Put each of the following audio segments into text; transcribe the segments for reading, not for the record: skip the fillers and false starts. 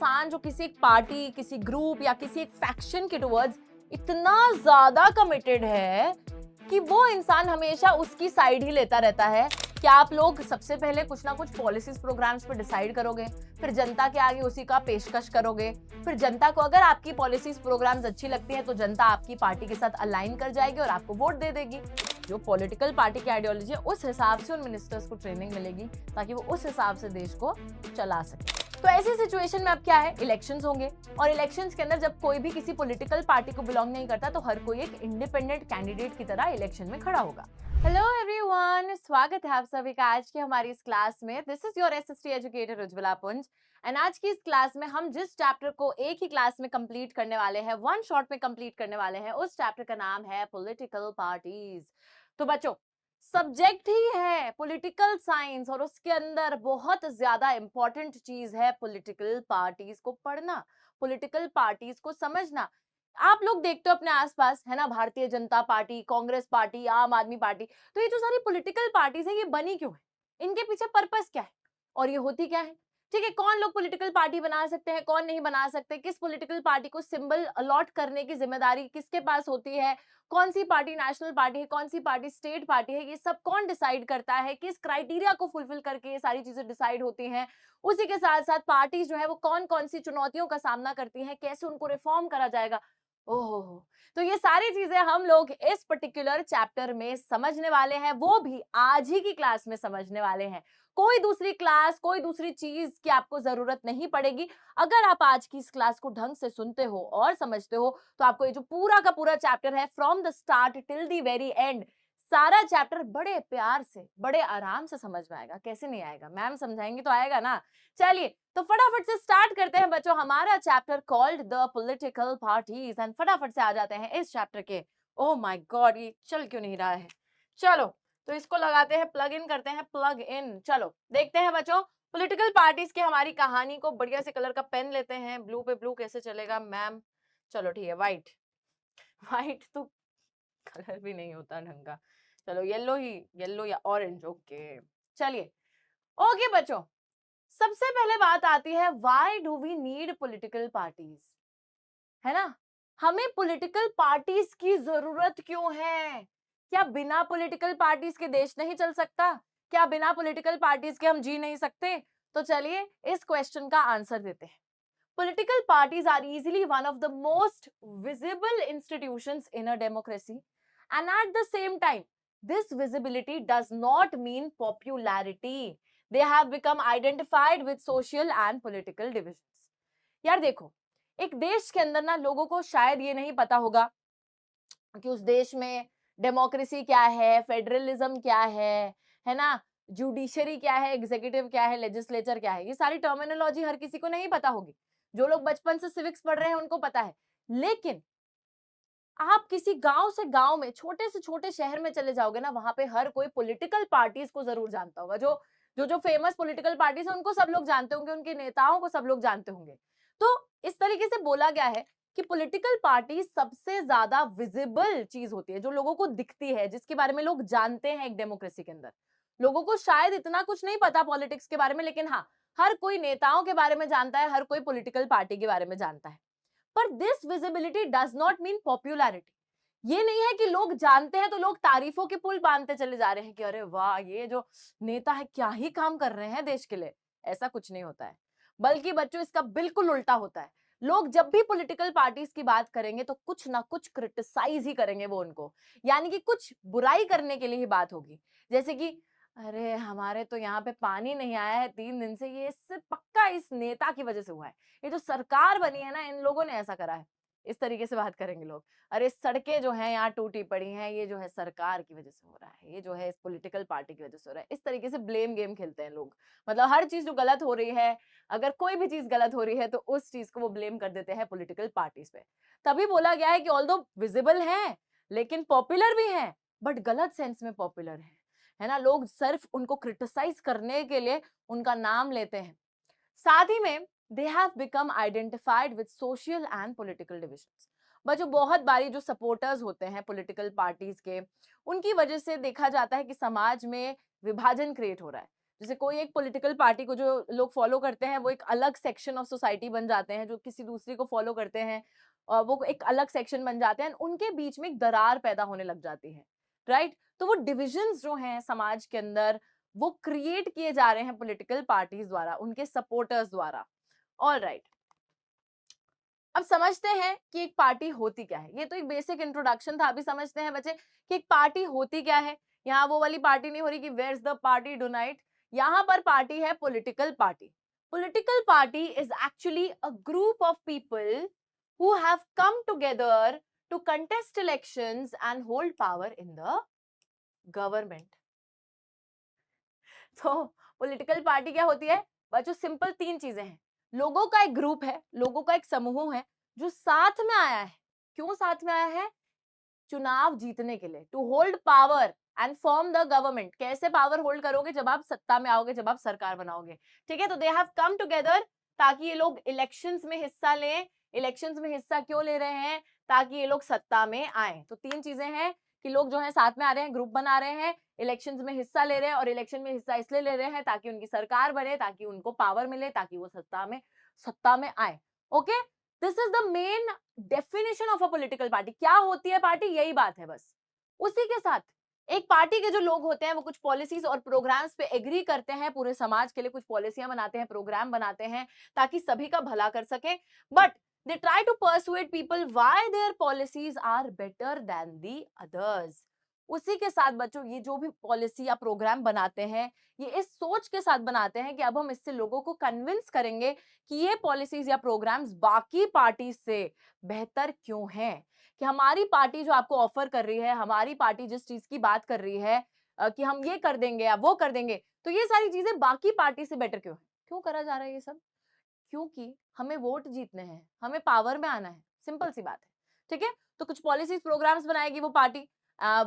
इंसान जो किसी एक पार्टी, किसी ग्रुप या किसी एक फैक्शन के टुवर्ड्स इतना ज्यादा कमिटेड है कि वो इंसान हमेशा उसकी साइड ही लेता रहता है। क्या आप लोग सबसे पहले कुछ ना कुछ पॉलिसीज प्रोग्राम्स पर डिसाइड करोगे, फिर जनता के आगे उसी का पेशकश करोगे, फिर जनता को अगर आपकी पॉलिसीज प्रोग्राम्स अच्छी लगती है तो जनता आपकी पार्टी के साथ अलाइन कर जाएगी और आपको वोट दे देगी। जो पॉलिटिकल पार्टी की आइडियोलॉजी है उस हिसाब से उन मिनिस्टर्स को ट्रेनिंग मिलेगी ताकि वो उस हिसाब से देश को चला सके। तो ऐसी सिचुएशन में अब क्या है, इलेक्शंस होंगे और इलेक्शंस के अंदर जब कोई भी किसी पॉलिटिकल पार्टी को बिलोंग नहीं करता तो हर कोई एक इंडिपेंडेंट कैंडिडेट की तरह इलेक्शन में खड़ा होगा। हेलो एवरीवन, स्वागत है आप सभी का आज की हमारी इस क्लास में। This is your SST educator Ujjwala पुंज एंड आज की इस क्लास में हम जिस चैप्टर को एक ही क्लास में कंप्लीट करने वाले हैं, वन शॉट में कंप्लीट करने वाले हैं, उस चैप्टर का नाम है पॉलिटिकल पार्टीज। तो बच्चों, सब्जेक्ट ही है पॉलिटिकल साइंस और उसके अंदर बहुत ज्यादा इंपॉर्टेंट चीज है पॉलिटिकल पार्टीज को पढ़ना, पॉलिटिकल पार्टीज को समझना। आप लोग देखते हो अपने आसपास, है ना, भारतीय जनता पार्टी, कांग्रेस पार्टी, आम आदमी पार्टी। तो ये जो सारी पॉलिटिकल पार्टीज है ये बनी क्यों है, इनके पीछे पर्पस क्या है और ये होती क्या है? ठीक है, कौन लोग पॉलिटिकल पार्टी बना सकते हैं, कौन नहीं बना सकते, किस पॉलिटिकल पार्टी को सिंबल अलॉट करने की जिम्मेदारी किसके पास होती है, कौन सी पार्टी नेशनल पार्टी है, कौन सी पार्टी स्टेट पार्टी है, ये सब कौन डिसाइड करता है, किस क्राइटेरिया को फुलफिल करके ये सारी चीजें डिसाइड होती हैं। उसी के साथ साथ पार्टीज जो है वो कौन कौन सी चुनौतियों का सामना करती हैं, कैसे उनको रिफॉर्म करा जाएगा। ओहो, तो ये सारी चीजें हम लोग इस पर्टिकुलर चैप्टर में समझने वाले हैं, वो भी आज ही की क्लास में समझने वाले हैं। कोई दूसरी क्लास, कोई दूसरी चीज की आपको जरूरत नहीं पड़ेगी। अगर आप आज की इस क्लास को ढंग से सुनते हो और समझते हो तो आपको ये जो पूरा का पूरा चैप्टर है from the start till the very and, सारा चैप्टर बड़े प्यार से, बड़े आराम से समझ में आएगा। कैसे नहीं आएगा, मैम समझाएंगे तो आएगा ना। चलिए तो फटाफट से स्टार्ट करते हैं बच्चों हमारा chapter called the political parties and फटाफट से आ जाते हैं इस चैप्टर के। ओह माय गॉड, ये चल क्यों नहीं रहा है? चलो तो इसको लगाते हैं, प्लग इन करते हैं, प्लग इन। चलो देखते हैं बच्चों पॉलिटिकल पार्टीज की हमारी कहानी को। बढ़िया से कलर का पेन लेते हैं, ब्लू पे ब्लू कैसे चलेगा मैम? चलो ठीक है, व्हाइट। व्हाइट तो कलर भी नहीं होता ढंग का। चलो येलो ही, येलो या ऑरेंज। ओके चलिए, ओके बच्चों, सबसे पहले बात आती है why do we need political parties, है ना? हमें पॉलिटिकल पार्टीज की जरूरत क्यों है? क्या बिना पॉलिटिकल पार्टीज के देश नहीं चल सकता? क्या बिना पॉलिटिकल पार्टीज के हम जी नहीं सकते? तो चलिए इस क्वेश्चन का आंसर देते हैं। Political parties are easily one of the most visible institutions in a democracy, and at the same time, this visibility does not mean popularity. They have become identified with social and political divisions. यार देखो, एक देश के अंदर ना लोगों को शायद ये नहीं पता होगा कि उस देश में डेमोक्रेसी क्या है, फेडरलिज्म क्या है ना, जुडिशरी क्या है, एग्जीक्यूटिव क्या है, लेजिस्लेचर क्या है। ये सारी टर्मिनोलॉजी हर किसी को नहीं पता होगी। जो लोग बचपन से सिविक्स पढ़ रहे हैं उनको पता है, लेकिन आप किसी गांव से गांव में, छोटे से छोटे शहर में चले जाओगे ना, वहां पे हर कोई पॉलिटिकल पार्टीज को जरूर जानता होगा। जो फेमस पॉलिटिकल पार्टीज है उनको सब लोग जानते होंगे, उनके नेताओं को सब लोग जानते होंगे। तो इस तरीके से बोला गया है कि पॉलिटिकल पार्टी सबसे ज्यादा विजिबल चीज होती है, जो लोगों को दिखती है, जिसके बारे में लोग जानते हैं। एक डेमोक्रेसी के अंदर लोगों को शायद इतना कुछ नहीं पता पॉलिटिक्स के बारे में, लेकिन हाँ, हर कोई नेताओं के बारे में जानता है, हर कोई पॉलिटिकल पार्टी के बारे में जानता है। पर this visibility does not mean popularity. ये नहीं है कि लोग जानते हैं तो लोग तारीफों के पुल बांधते चले जा रहे हैं कि अरे वाह, ये जो नेता है क्या ही काम कर रहे हैं देश के लिए। ऐसा कुछ नहीं होता है, बल्कि बच्चों इसका बिल्कुल उल्टा होता है। लोग जब भी पॉलिटिकल पार्टीज की बात करेंगे तो कुछ ना कुछ क्रिटिसाइज ही करेंगे वो उनको, यानी कि कुछ बुराई करने के लिए ही बात होगी। जैसे कि अरे हमारे तो यहाँ पे पानी नहीं आया है 3 दिन से, ये इससे पक्का इस नेता की वजह से हुआ है, ये जो सरकार बनी है ना इन लोगों ने ऐसा करा है। इस तरीके से बात करेंगे लोग। अरे सड़कें जो हैं यहाँ टूटी पड़ी हैं, ये जो है सरकार की वजह से हो रहा है, ये जो है इस पॉलिटिकल पार्टी की वजह से हो रहा है। इस तरीके से ब्लेम गेम खेलते हैं लोग। मतलब हर चीज जो गलत हो रही है, अगर कोई भी चीज गलत हो रही है तो उस चीज को वो ब्लेम कर देते हैं पॉलिटिकल पार्टीज पे। तभी बोला गया है कि ऑल्दो विजिबल है लेकिन पॉपुलर भी है, बट गलत सेंस में पॉपुलर है ना। लोग सिर्फ उनको क्रिटिसाइज करने के लिए उनका नाम लेते हैं। साथ ही में they have become identified with social and political divisions. बच्चों बहुत बारी जो सपोर्टर्स होते हैं पॉलिटिकल पार्टीज के, उनकी वजह से देखा जाता है कि समाज में विभाजन क्रिएट हो रहा है। जैसे कोई एक पॉलिटिकल पार्टी को जो लोग फॉलो करते हैं वो एक अलग सेक्शन ऑफ सोसाइटी बन जाते हैं, जो किसी दूसरी को फॉलो करते हैं वो एक अलग सेक्शन बन जाते हैं, उनके बीच में एक दरार पैदा होने लग जाती है, राइट? तो वो डिविजन्स जो हैं समाज के अंदर वो क्रिएट किए जा रहे हैं पॉलिटिकल पार्टीज द्वारा, उनके सपोर्टर्स द्वारा। ऑल राइट, अब समझते हैं कि एक पार्टी होती क्या है। ये तो एक बेसिक इंट्रोडक्शन था। अभी समझते हैं बच्चे कि एक पार्टी होती क्या है। यहाँ वो वाली पार्टी नहीं हो रही कि where is the party tonight. यहाँ पर पार्टी है political party. Political party is actually a group of people who have come together to contest elections and hold power in the government. तो पॉलिटिकल पार्टी क्या होती है बच्चों? Simple तीन चीजें हैं। लोगों का एक ग्रुप है, लोगों का एक समूह है जो साथ में आया है। क्यों साथ में आया है? चुनाव जीतने के लिए, to hold power and form the government. कैसे पावर होल्ड करोगे? जब आप सत्ता में आओगे, जब आप सरकार बनाओगे, ठीक है? तो दे हैव कम टुगेदर ताकि ये लोग इलेक्शंस में हिस्सा लें। इलेक्शंस में हिस्सा क्यों ले रहे हैं? ताकि ये लोग सत्ता में आए। तो तीन चीजें हैं कि लोग जो है साथ में आ रहे हैं, ग्रुप बना रहे हैं, इलेक्शंस में हिस्सा ले रहे हैं, और इलेक्शन में हिस्सा इसलिए ले रहे हैं ताकि उनकी सरकार बने, ताकि उनको पावर मिले, ताकि वो सत्ता में आए। Okay, this is the main definition of a political party. क्या होती है पार्टी? यही बात है बस। उसी के साथ एक पार्टी के जो लोग होते हैं वो कुछ पॉलिसीज और प्रोग्राम्स पे एग्री करते हैं, पूरे समाज के लिए कुछ पॉलिसियां बनाते हैं, प्रोग्राम बनाते हैं ताकि सभी का भला कर सके। But they try to persuade people why their policies are better than the others। उसी के साथ बच्चों ये जो भी पॉलिसी या प्रोग्राम बनाते हैं, ये इस सोच के साथ बनाते हैं कि अब हम इससे लोगों को कन्विंस करेंगे कि ये पॉलिसीज या प्रोग्राम्स बाकी पार्टी से बेहतर क्यों हैं, कि हमारी पार्टी जो आपको ऑफर कर रही है, हमारी पार्टी जिस चीज की बात कर रही है कि हम ये कर देंगे या वो कर देंगे, तो ये सारी चीजें बाकी पार्टी से बेटर क्यों है? क्यों करा जा रहा है ये सब? क्योंकि हमें वोट जीतने हैं, हमें पावर में आना है। सिंपल सी बात है, ठीक है? तो कुछ पॉलिसीज प्रोग्राम्स बनाएगी वो party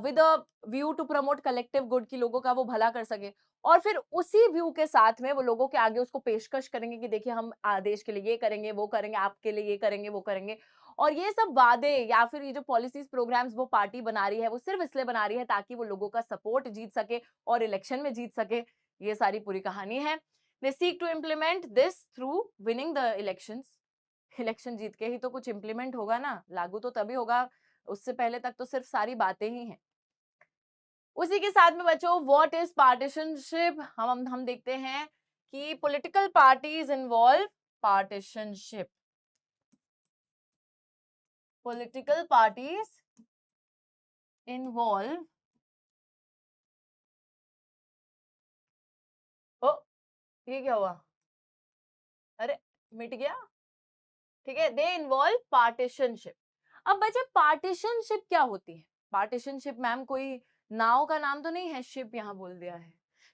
with a view to promote collective good, की लोगों का वो भला कर सके, और फिर उसी व्यू के साथ में वो लोगों के आगे उसको पेशकश करेंगे कि देखिए हम देश के लिए ये करेंगे, वो करेंगे, आपके लिए ये करेंगे, वो करेंगे। और ये सब वादे या फिर ये जो पॉलिसीज प्रोग्राम्स वो पार्टी बना रही है, वो सिर्फ इसलिए बना रही है ताकि वो लोगों का सपोर्ट जीत सके और इलेक्शन में जीत सके। ये सारी पूरी कहानी है। They seek to implement this through winning the elections। Election जीत के ही तो कुछ इंप्लीमेंट होगा ना, लागू तो तभी होगा, उससे पहले तक तो सिर्फ सारी बातें ही हैं। उसी के साथ में बच्चों व्हाट इज पार्टीशनशिप, हम देखते हैं कि political parties involve partisanship. Political parties involve, ओ ये क्या हुआ? अरे मिट गया, ठीक है? They involve partisanship. अब बच्चे पार्टीशनशिप क्या होती है? पार्टीशनशिप मैम कोई नाव का नाम तो नहीं है, शिप यहाँ बोल दिया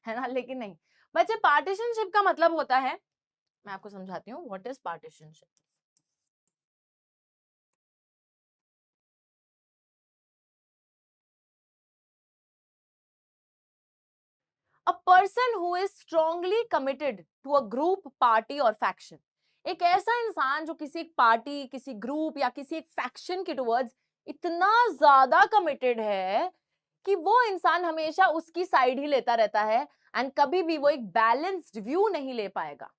है ना? लेकिन नहीं बच्चे, पार्टीशनशिप का मतलब होता है, मैं आपको समझाती हूँ what is partisanship. A person who is strongly committed to a group, party और फैक्शन। एक ऐसा इंसान जो किसी एक पार्टी, किसी ग्रुप या किसी एक फैक्शन के टुवर्ड्स इतना ज्यादा कमिटेड है कि वो इंसान हमेशा उसकी साइड ही लेता रहता है, एंड कभी भी वो एक बैलेंस्ड व्यू नहीं ले पाएगा।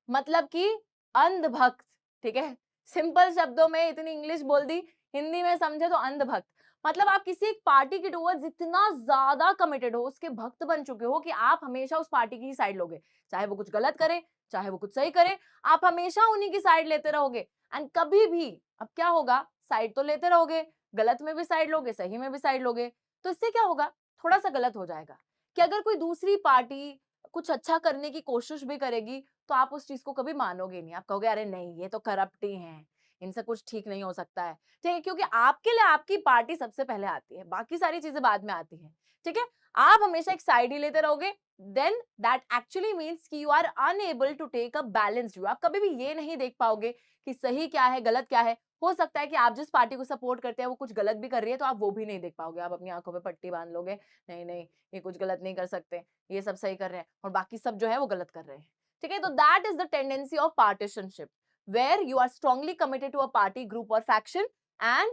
मतलब कि अंधभक्त, ठीक है? सिंपल शब्दों में इतनी इंग्लिश बोल दी, हिंदी में समझे तो अंधभक्त। मतलब आप किसी एक पार्टी के टुवर्ड्स इतना ज्यादा कमिटेड हो, उसके भक्त बन चुके हो कि आप हमेशा उस पार्टी की ही साइड लोगे, चाहे वो कुछ गलत करे, चाहे वो कुछ सही करे, आप हमेशा उन्हीं की साइड लेते रहोगे। एंड कभी भी अब क्या होगा, साइड तो लेते रहोगे, गलत में भी साइड लोगे, सही में भी साइड लोगे, तो इससे क्या होगा, थोड़ा सा गलत हो जाएगा कि अगर कोई दूसरी पार्टी कुछ अच्छा करने की कोशिश भी करेगी तो आप उस चीज को कभी मानोगे नहीं, आप कहोगे अरे नहीं ये तो करप्ट ही हैं, इनसे कुछ ठीक नहीं हो सकता है, ठीक है? क्योंकि आपके लिए आपकी पार्टी सबसे पहले आती है, बाकी सारी चीजें बाद में आती हैं, ठीक है? आप हमेशा एक साइड ही लेते रहोगे, देन दैट एक्चुअली मीन्स कि you are unable to take a balanced view. आप कभी भी ये नहीं देख पाओगे कि सही क्या है, गलत क्या है। हो सकता है कि आप जिस पार्टी को सपोर्ट करते हैं वो कुछ गलत भी कर रही है, तो आप वो भी नहीं देख पाओगे, आप अपनी आंखों पे पट्टी बांध लोगे, नहीं नहीं ये कुछ गलत नहीं कर सकते, ये सब सही कर रहे हैं और बाकी सब जो है वो गलत कर रहे हैं, ठीक है? तो that is the tendency of partisanship, where you are strongly committed to a party, group और फैक्शन, एंड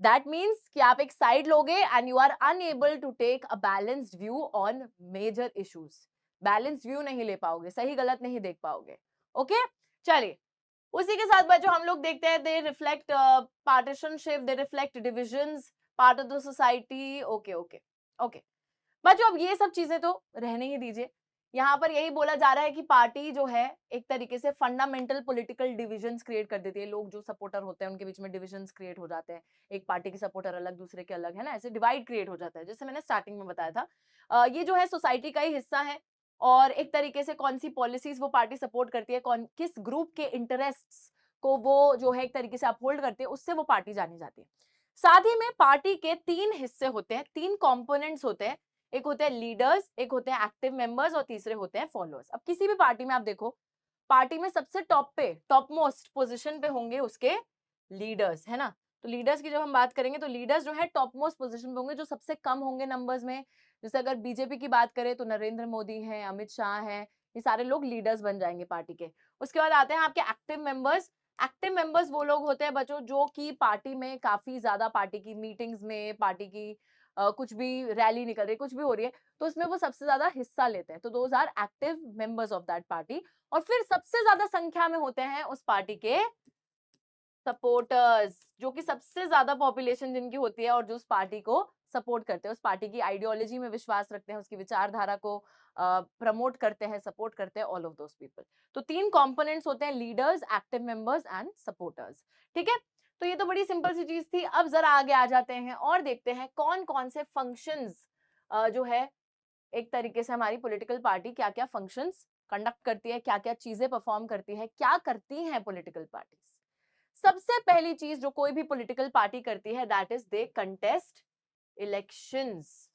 दैट मीन्स कि आप एक साइड लोगे and you are unable to take a balanced view on major issues. Balance view नहीं ले पाओगे, सही गलत नहीं देख पाओगे। ओके, चलिए उसी के साथ बच्चों हम लोग देखते हैं, दे reflect पार्टीशनशिप, they reflect divisions, part of the society. Okay okay okay बच्चों, अब ये सब चीजें तो रहने ही दीजिए। यहाँ पर यही बोला जा रहा है कि पार्टी जो है एक तरीके से फंडामेंटल पॉलिटिकल डिविजन्स क्रिएट कर देती है। लोग जो सपोर्टर होते हैं उनके बीच में डिविजन्स क्रिएट हो जाते हैं, एक पार्टी के सपोर्टर अलग, दूसरे के अलग, है ना, ऐसे डिवाइड क्रिएट हो जाता है, जैसे मैंने स्टार्टिंग में बताया था। ये जो है सोसाइटी का ही हिस्सा है, और एक तरीके से कौन सी पॉलिसीज वो पार्टी सपोर्ट करती है, कौन किस ग्रुप के इंटरेस्ट्स को वो जो है एक तरीके से अपहोल्ड करती है, उससे वो पार्टी जानी जाती है। साथ ही में पार्टी के 3 हिस्से होते हैं, 3 कंपोनेंट्स होते हैं। एक होते हैं लीडर्स, एक होते हैं एक्टिव मेंबर्स, और तीसरे होते हैं फॉलोअर्स। अब किसी भी पार्टी में आप देखो, पार्टी में सबसे टॉप पे, टॉप मोस्ट पोजीशन पे होंगे उसके लीडर्स, है ना। तो लीडर्स की जब हम बात करेंगे तो लीडर्स जो है टॉप मोस्ट पोजीशन पे होंगे, जो सबसे कम होंगे नंबर्स में। जैसे अगर बीजेपी की बात करें तो नरेंद्र मोदी है, अमित शाह है, ये सारे लोग लीडर्स बन जाएंगे पार्टी के। उसके बाद आते हैं आपके एक्टिव मेंबर्स। एक्टिव मेंबर्स वो लोग होते हैं बच्चों जो कि पार्टी में काफी ज्यादा, पार्टी की मीटिंग्स में, पार्टी की कुछ भी रैली निकल रही है, कुछ भी हो रही है, तो उसमें वो सबसे ज्यादा हिस्सा लेते हैं। तो those are active members of that party. और फिर सबसे ज्यादा संख्या में होते हैं उस पार्टी के सपोर्टर्स, जो कि सबसे ज्यादा पॉपुलेशन जिनकी होती है और जो उस पार्टी को सपोर्ट करते हैं, उस पार्टी की आइडियोलॉजी में विश्वास रखते हैं, उसकी विचारधारा को प्रमोट करते हैं, सपोर्ट करते हैं, ऑल ऑफ दोस पीपल। तो 3 कंपोनेंट्स होते हैं, leaders, active members and supporters. ठीक है, तो ये तो बड़ी सिंपल सी चीज थी। अब जरा आगे आ जाते हैं और देखते हैं कौन कौन से फंक्शंस जो है एक तरीके से हमारी पॉलिटिकल पार्टी क्या क्या फंक्शंस कंडक्ट करती है, क्या क्या चीजें परफॉर्म करती है, क्या करती हैं पॉलिटिकल पार्टीज। सबसे पहली चीज जो कोई भी पॉलिटिकल पार्टी करती है, that is they contest elections.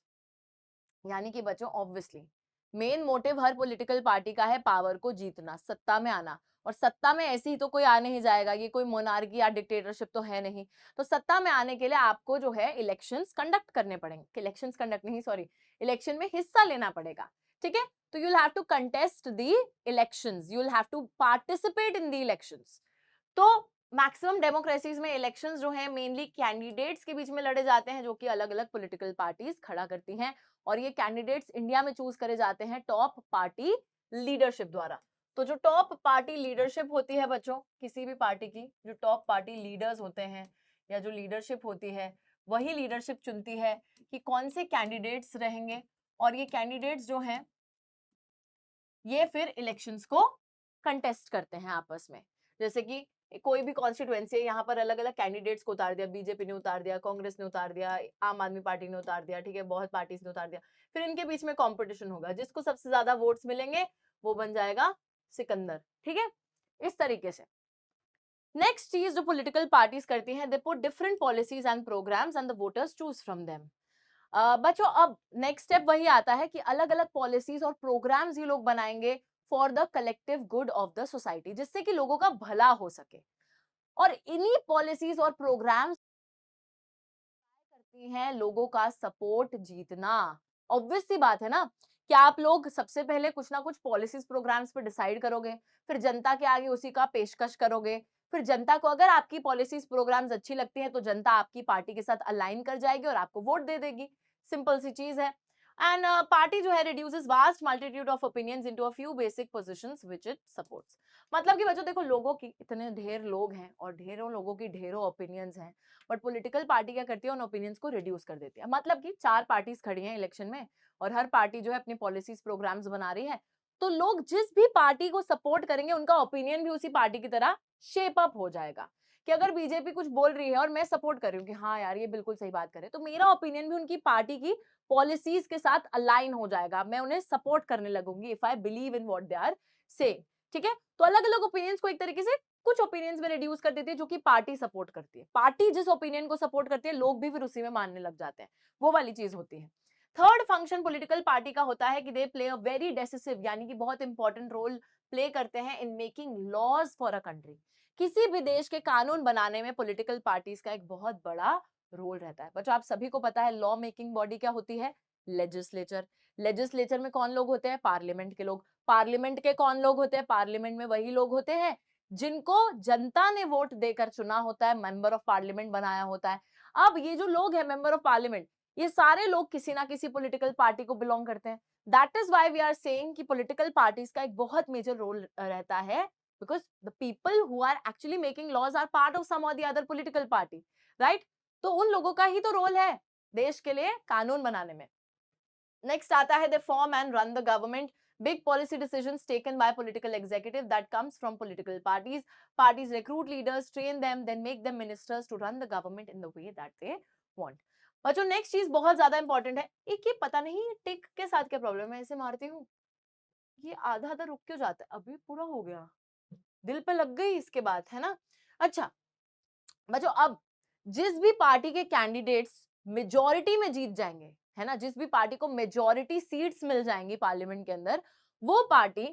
यानी कि बच्चों ऑब्वियसली मेन मोटिव हर पॉलिटिकल पार्टी का है पावर को जीतना, सत्ता में आना। और सत्ता में ऐसे ही तो कोई आ नहीं जाएगा, ये कोई मोनार्की या डिक्टेटरशिप तो है नहीं। तो सत्ता में आने के लिए आपको जो है इलेक्शंस कंडक्ट करने पड़ेंगे, इलेक्शंस कंडक्ट नहीं, सॉरी, इलेक्शन में हिस्सा लेना पड़ेगा। ठीक है, तो you will have to contest the elections, you will have to participate in the elections. तो मैक्सिमम डेमोक्रेसीज में इलेक्शंस जो है मेनली कैंडिडेट्स के बीच में लड़े जाते हैं, जो कि अलग अलग पॉलिटिकल पार्टीज खड़ा करती हैं। और ये कैंडिडेट्स इंडिया में चूज करे जाते हैं टॉप पार्टी लीडरशिप द्वारा। तो जो टॉप पार्टी लीडरशिप होती है बच्चों किसी भी पार्टी की, जो टॉप पार्टी लीडर्स होते हैं या जो लीडरशिप होती है, वही लीडरशिप चुनती है कि कौन से कैंडिडेट्स रहेंगे। और ये कैंडिडेट्स जो हैं ये फिर इलेक्शंस को कंटेस्ट करते हैं आपस में। जैसे कि कोई भी कॉन्स्टिट्यूएंसी है, यहाँ पर अलग अलग कैंडिडेट्स को उतार दिया, बीजेपी ने उतार दिया, कांग्रेस ने उतार दिया, आम आदमी पार्टी ने उतार दिया, ठीक है, बहुत पार्टीज ने उतार दिया। फिर इनके बीच में कंपटीशन होगा, जिसको सबसे ज्यादा वोट्स मिलेंगे वो बन जाएगा सिकंदर। ठीक है, इस तरीके से। नेक्स्ट चीज जो पॉलिटिकल पार्टीज करती हैं, they put different policies and programs and the voters choose from them. बच्चों अब नेक्स्ट स्टेप वही आता है कि अलग अलग पॉलिसीज और प्रोग्राम्स ये लोग बनाएंगे for the collective good of the society, जिससे कि लोगों का भला हो सके। और इन्हीं पॉलिसीज और प्रोग्राम्स करती हैं लोगों का सपोर्ट जीतना। ऑब्वियस सी बात है ना, कि आप लोग सबसे पहले कुछ ना कुछ पॉलिसीज प्रोग्राम्स पे डिसाइड करोगे, फिर जनता के आगे उसी का पेशकश करोगे। फिर जनता को अगर आपकी पॉलिसीज प्रोग्राम्स अच्छी लगती है तो जनता आपकी पार्टी के साथ अलाइन कर जाएगी और आपको वोट दे देगी। सिंपल सी चीज है। एंड पार्टी जो है reduces vast multitude of opinions into a few basic positions which it supports. मतलब कि बच्चों देखो, लोगों की इतने ढेर लोग हैं और ढेरों लोगों की ढेरों ओपिनियंस हैं, बट पॉलिटिकल पार्टी क्या करती है, उन ओपिनियंस को रिड्यूस कर देती है। मतलब कि 4 पार्टीज खड़ी हैं इलेक्शन में और हर पार्टी जो है अपनी पॉलिसीज प्रोग्राम्स बना रही है, तो लोग जिस भी पार्टी को सपोर्ट करेंगे उनका ओपिनियन भी उसी पार्टी की तरह शेप अप हो जाएगा। कि अगर बीजेपी कुछ बोल रही है और मैं सपोर्ट कर रही हूँ कि हाँ यार ये बिल्कुल सही बात करे, तो मेरा ओपिनियन भी उनकी पार्टी की पॉलिसीज के साथ अलाइन हो जाएगा, मैं उन्हें सपोर्ट करने लगूंगी if I believe in what they are saying. ठीक है, तो अलग अलग ओपिनियंस को एक तरीके से कुछ ओपिनियंस में रिड्यूस कर देती है जो कि पार्टी सपोर्ट करती है। पार्टी जिस ओपिनियन को सपोर्ट करती है लोग भी फिर उसी में मानने लग जाते हैं, वो वाली चीज होती है। थर्ड फंक्शन पॉलिटिकल पार्टी का होता है कि they play a very decisive, यानी कि बहुत इंपॉर्टेंट रोल प्ले करते हैं in making laws for a country. किसी भी देश के कानून बनाने में पॉलिटिकल पार्टीज का एक बहुत बड़ा रोल रहता है। बच्चों आप सभी को पता है लॉ मेकिंग बॉडी क्या होती है, लेजिस्लेचर। लेजिस्लेचर में कौन लोग होते हैं, पार्लियामेंट के लोग। पार्लियामेंट के कौन लोग होते हैं, पार्लियामेंट में वही लोग होते हैं जिनको जनता ने वोट देकर चुना होता है, मेंबर ऑफ पार्लियामेंट बनाया होता है। अब ये जो लोग हैं मेंबर ऑफ पार्लियामेंट, ये सारे लोग किसी ना किसी पॉलिटिकल पार्टी को बिलोंग करते हैं। That is why we are saying कि पॉलिटिकल पार्टीज का एक बहुत मेजर रोल रहता है, because the people who are actually making laws are part of some or the other political party, right? तो उन लोगों का ही तो रोल है देश के लिए कानून बनाने में। नेक्स्ट आता है, they form and run the government. Big policy decisions taken by political executive that comes from political parties. Parties recruit leaders, train them, then make them ministers to run the government in the way that they want. बच्चों next चीज बहुत ज्यादा important है। एक ये पता नहीं टिक के साथ क्या प्रॉब्लम है, ऐसे मारती हूँ ये आधा आधा रुक क्यों जाता है, अभी पूरा हो गया, दिल पे लग गई इसके बाद, है ना? अच्छा बच्चों, अब जिस भी पार्टी के कैंडिडेट्स मेजॉरिटी में जीत जाएंगे, है ना, जिस भी पार्टी को मेजॉरिटी सीट्स मिल जाएंगी पार्लियामेंट के अंदर, वो पार्टी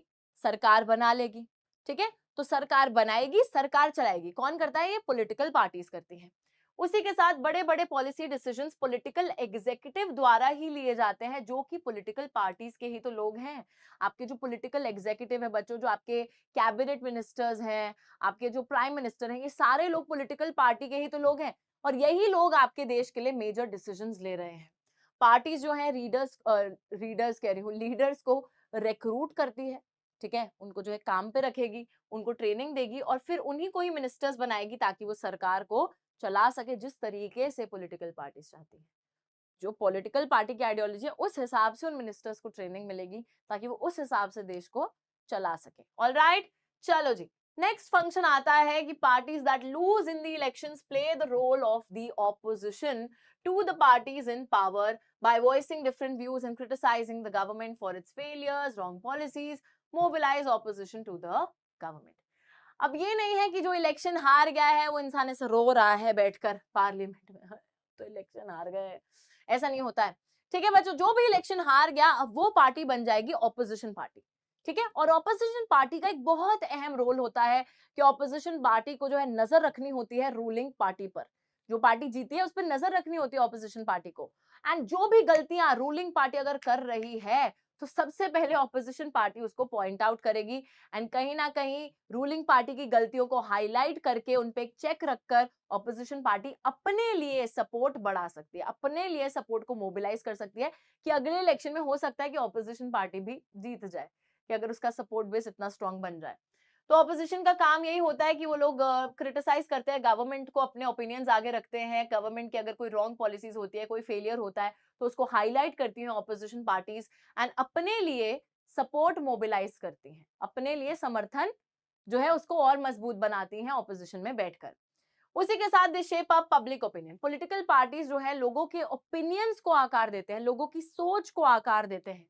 सरकार बना लेगी। ठीक है, तो सरकार बनाएगी, सरकार चलाएगी। कौन करता है? ये पॉलिटिकल पार्टीज करती हैं। उसी के साथ बड़े बड़े पॉलिसी डिसीजंस पॉलिटिकल एग्जीक्यूटिव द्वारा ही लिए जाते हैं, जो कि पॉलिटिकल पार्टीज के ही तो लोग हैं। आपके जो पॉलिटिकल एग्जीक्यूटिव है बच्चों, जो आपके कैबिनेट मिनिस्टर्स हैं, आपके जो प्राइम मिनिस्टर हैं, ये सारे लोग पॉलिटिकल पार्टी के ही तो लोग हैं, और यही लोग आपके देश के लिए मेजर डिसीजंस ले रहे हैं। पार्टीज जो है रीडर्स कह रही हूँ लीडर्स को रिक्रूट करती है, ठीक है, उनको जो है काम पे रखेगी, उनको ट्रेनिंग देगी, और फिर उन्हीं को ही मिनिस्टर्स बनाएगी, ताकि वो सरकार को चला सके जिस तरीके से पॉलिटिकल पार्टीज चाहती है। जो पॉलिटिकल पार्टी की आइडियोलॉजी है उस हिसाब से उन मिनिस्टर्स को ट्रेनिंग मिलेगी, ताकि वो उस हिसाब से देश को चला सके। ऑलराइट, चलो जी, नेक्स्ट फंक्शन आता है कि parties that lose in the elections play the role of the opposition to the parties in power by voicing different views and criticising the government for its failures, wrong policies, mobilise opposition to the government. अब ये नहीं है कि जो election हार गया है वो इंसान ऐसे रो रहा है बैठकर पार्लियामेंट में, तो इलेक्शन हार गए, ऐसा नहीं होता है। ठीक है बच्चों, जो भी इलेक्शन हार गया अब वो पार्टी बन जाएगी ऑपोजिशन पार्टी। ठीक है, और ऑपोजिशन पार्टी का एक बहुत अहम रोल होता है कि ऑपोजिशन पार्टी को जो है नजर रखनी होती है रूलिंग पार्टी पर। जो पार्टी जीती है उस पर नजर रखनी होती है ऑपोजिशन पार्टी को, एंड जो भी गलतियां रूलिंग पार्टी अगर कर रही है तो सबसे पहले ऑपोजिशन पार्टी उसको पॉइंट आउट करेगी, एंड कहीं ना कहीं रूलिंग पार्टी की गलतियों को हाईलाइट करके उन पे एक चेक रखकर ऑपोजिशन पार्टी अपने लिए सपोर्ट बढ़ा सकती है, अपने लिए सपोर्ट को मोबिलाइज कर सकती है, कि अगले इलेक्शन में हो सकता है कि ऑपोजिशन पार्टी भी जीत जाए, कि अगर उसका सपोर्ट बेस इतना स्ट्रांग बन जाए। तो ऑपोजिशन का काम यही होता है कि वो लोग क्रिटिसाइज करते हैं गवर्नमेंट को, अपने ओपिनियंस आगे रखते हैं, गवर्नमेंट की अगर कोई रॉन्ग पॉलिसीज होती है, कोई फेलियर होता है, तो उसको हाईलाइट करती हैं ऑपोजिशन पार्टीज, एंड अपने लिए सपोर्ट मोबिलाइज करती हैं, अपने लिए समर्थन जो है उसको और मजबूत बनाती हैं ऑपोजिशन में बैठकर। उसी के साथ दे shape up public opinion. Political parties जो है लोगों के ओपिनियंस को आकार देते हैं, लोगों की सोच को आकार देते हैं।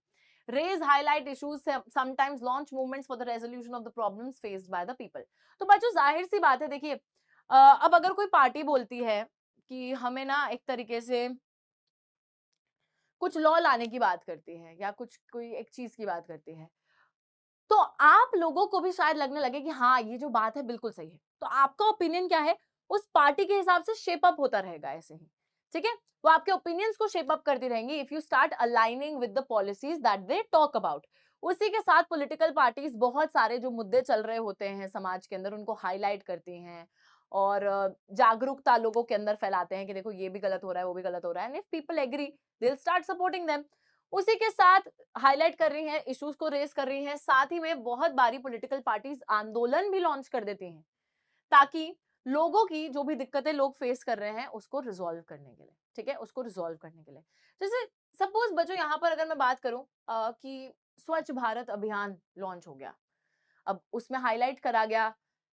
Raise highlight issues, sometimes launch movements for the resolution of the problems faced by the people. तो बच्चों जाहिर सी बात है, देखिए अब अगर कोई पार्टी बोलती है कि हमें ना एक तरीके से कुछ लॉ लाने की बात करती है, या कुछ कोई एक चीज की बात करती है, तो आप लोगों को भी शायद लगने लगे कि हाँ ये जो बात है बिल्कुल सही है, तो आपका ओपिनियन क्या है उस पार्टी के हिसाब से शेप अप होता रहेगा ऐसे ही। ठीक है, वो आपके ओपिनियंस को शेप अप करती रहेंगी if you start aligning with the policies that they talk about. उसी के साथ पॉलिटिकल पार्टीज बहुत सारे जो मुद्दे चल रहे होते हैं समाज के अंदर उनको हाईलाइट करती हैं, और जागरूकता लोगों के अंदर फैलाते हैं कि देखो ये भी गलत हो रहा है, वो भी गलत हो रहा है, and if people agree they will start supporting them. उसी के साथ हाईलाइट कर रही हैं, इश्यूज को रेज कर रही हैं, साथ ही में बहुत बारी पॉलिटिकल पार्टीज आंदोलन भी लॉन्च कर देती हैं, ताकि लोगों की जो भी दिक्कतें लोग फेस कर रहे हैं उसको रिजॉल्व करने के लिए, ठीक है, उसको रिजॉल्व करने के लिए। जैसे सपोज बच्चों यहाँ पर अगर मैं बात करूं कि स्वच्छ भारत अभियान लॉन्च हो गया, अब उसमें हाईलाइट करा गया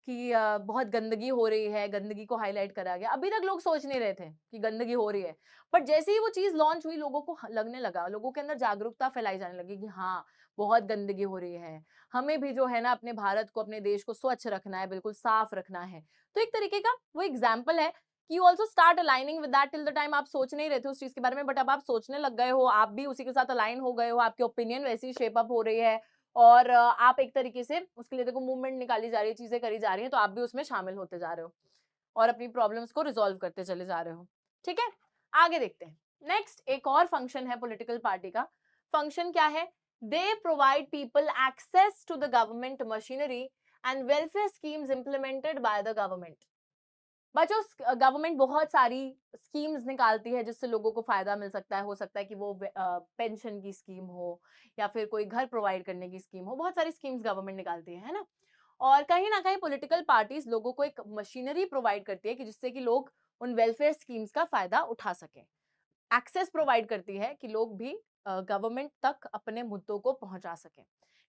कि बहुत गंदगी हो रही है, गंदगी को हाईलाइट करा गया। अभी तक लोग सोच नहीं रहे थे कि गंदगी हो रही है, बट जैसे ही वो चीज लॉन्च हुई लोगों को लगने लगा, लोगों के अंदर जागरूकता फैलाई जाने लगी कि हाँ बहुत गंदगी हो रही है, हमें भी जो है ना अपने भारत को, अपने देश को स्वच्छ रखना है, बिल्कुल साफ रखना है। तो एक तरीके का वो एग्जाम्पल है कि you also start aligning with that. Till the time आप सोच नहीं रहे थे उस चीज के बारे में, बट अब आप सोचने लग गए हो, आप भी उसी के साथ अलाइन हो गए हो, आपके ओपिनियन वैसी शेप अप हो रही है, और आप एक तरीके से उसके लिए देखो मूवमेंट निकाली जा रही है, चीजें करी जा रही हैं, तो आप भी उसमें शामिल होते जा रहे हो और अपनी प्रॉब्लम्स को रिजॉल्व करते चले जा रहे हो। ठीक है, आगे देखते हैं। नेक्स्ट एक और फंक्शन है पॉलिटिकल पार्टी का। फंक्शन क्या है? They provide people access to the government machinery and welfare schemes implemented by the government. बच्चों गवर्नमेंट बहुत सारी स्कीम्स निकालती है जिससे लोगों को फायदा मिल सकता है। हो सकता है कि वो पेंशन की स्कीम हो या फिर कोई घर प्रोवाइड करने की स्कीम हो। बहुत सारी स्कीम्स गवर्नमेंट निकालती है ना? और कहीं ना कहीं पॉलिटिकल पार्टीज लोगों को एक मशीनरी प्रोवाइड करती है कि जिससे कि लोग उन वेलफेयर स्कीम्स का फायदा उठा सकें। एक्सेस प्रोवाइड करती है कि लोग भी गवर्नमेंट तक अपने मुद्दों को पहुंचा सकें।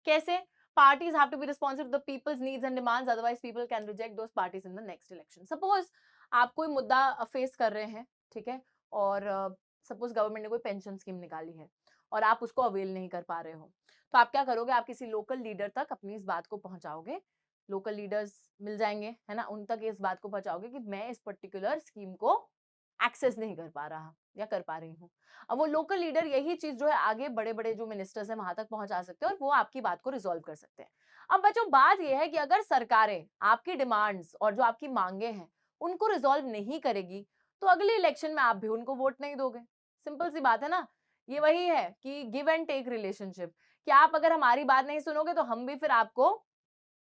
कैसे? Parties have to be responsive to the people's needs and demands, otherwise people can reject those parties in the next election. Suppose आप कोई मुद्दा फेस कर रहे हैं, ठीक है, और सपोज गवर्नमेंट ने कोई पेंशन स्कीम निकाली है और आप उसको अवेल नहीं कर पा रहे हो, तो आप क्या करोगे? आप किसी लोकल लीडर तक अपनी इस बात को पहुंचाओगे। लोकल लीडर्स मिल जाएंगे, है ना, उन तक इस बात को पहुंचाओगे कि मैं इस पर्टिकुलर स्कीम को एक्सेस नहीं कर पा रहा या कर पा रही हूँ। अब वो लोकल लीडर यही चीज जो है आगे बड़े-बड़े जो मिनिस्टर्स हैं वहां तक पहुंचा सकते हैं और वो आपकी बात को रिजॉल्व कर सकते हैं। अब बच्चों बात ये है कि अगर सरकारें आपकी डिमांड्स और जो आपकी मांगे हैं उनको रिजॉल्व नहीं करेगी, तो अगले इलेक्शन में आप भी उनको वोट नहीं दोगे। सिंपल सी बात है ना? ये वही है कि गिव एंड टेक रिलेशनशिप, कि आप अगर हमारी बात नहीं सुनोगे तो हम भी फिर आपको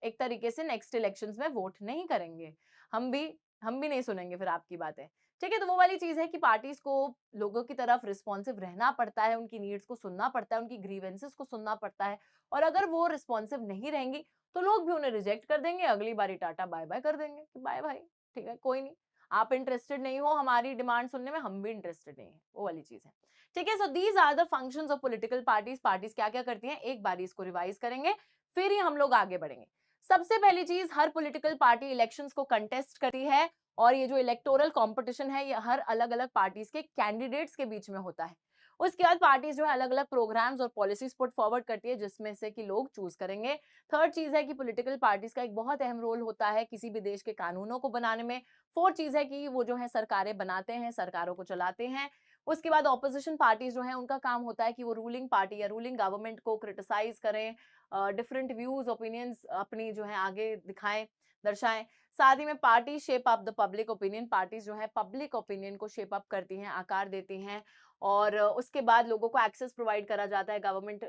एक तरीके से नेक्स्ट इलेक्शंस में वोट नहीं करेंगे। हम भी हम भी नहीं सुनेंगे फिर आपकी बातें। ठीक है? तो वो वाली चीज़ है कि पार्टीज़ को लोगों की तरफ रिस्पॉन्सिव रहना पड़ता है, उनकी नीड्स को सुनना पड़ता है, उनकी ग्रीवेंसेस को सुनना पड़ता है, और अगर वो रिस्पॉन्सिव नहीं रहेंगी, तो लोग भी उन्हें रिजेक्ट कर देंगे, अगली बारी टाटा बाय-बाय कर देंगे कि बाय भाई, ठीक है, कोई नहीं। आप इंटरेस्टेड नहीं हो हमारी डिमांड सुनने में, हम भी इंटरेस्टेड नहीं है, वो वाली चीज़ है। ठीक है? So these are the functions of political parties. Parties क्या-क्या करती हैं, एक बारी इसको रिवाइज़ करेंगे, फिर ही हम लोग आगे बढ़ेंगे। सबसे पहली चीज, हर पॉलिटिकल पार्टी इलेक्शंस को कंटेस्ट करती है, और ये जो इलेक्टोरल कंपटीशन है ये हर अलग अलग पार्टीज के कैंडिडेट्स के बीच में होता है। उसके बाद पार्टीज जो है अलग अलग प्रोग्राम्स और पॉलिसीज पुट फॉरवर्ड करती है जिसमें से कि लोग चूज करेंगे। थर्ड चीज है कि पॉलिटिकल पार्टीज का एक बहुत अहम रोल होता है किसी भी देश के कानूनों को बनाने में। फोर्थ चीज है कि वो जो है सरकारें बनाते हैं, सरकारों को चलाते हैं। उसके बाद ऑपोजिशन पार्टीज जो है उनका काम होता है कि वो रूलिंग पार्टी या रूलिंग गवर्नमेंट को क्रिटिसाइज करें, डिफरेंट व्यूज ओपिनियंस अपनी जो है आगे दिखाएं, दर्शाएं। साथ ही में party shape up the public opinion, parties जो है पब्लिक ओपिनियन को शेप अप करती हैं, आकार देती हैं, और उसके बाद लोगों को एक्सेस प्रोवाइड करा जाता है गवर्नमेंट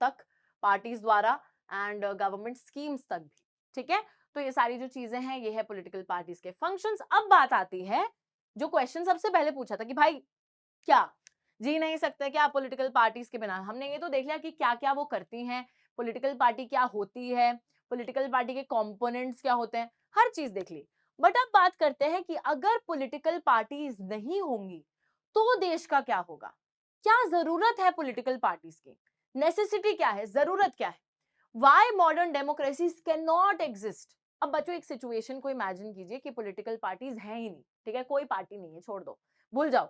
तक पार्टीज द्वारा, एंड गवर्नमेंट स्कीम्स तक भी। ठीक है? तो ये सारी जो चीजें हैं ये है पॉलिटिकल पार्टीज के फंक्शंस। अब बात आती है जो क्वेश्चन सबसे पहले पूछा था कि भाई क्या जी नहीं सकते क्या पॉलिटिकल पार्टीज के बिना? हमने ये तो देख लिया कि क्या-क्या वो करती हैं, पॉलिटिकल पार्टी क्या होती है, पॉलिटिकल पार्टी के कंपोनेंट्स क्या होते हैं, हर चीज देख ली। बट अब बात करते हैं कि अगर पॉलिटिकल पार्टीज नहीं होंगी, तो देश का क्या होगा? क्या जरूरत है पॉलिटिकल पार्टीज की? नेसेसिटी क्या है? जरूरत क्या है? Why modern democracies can not exist? अब बच्चों एक सिचुएशन को इमेजिन कीजिए कि पॉलिटिकल पार्टीज हैं ही नहीं, ठीक है, कोई पार्टी नहीं है, छोड़ दो, भूल जाओ।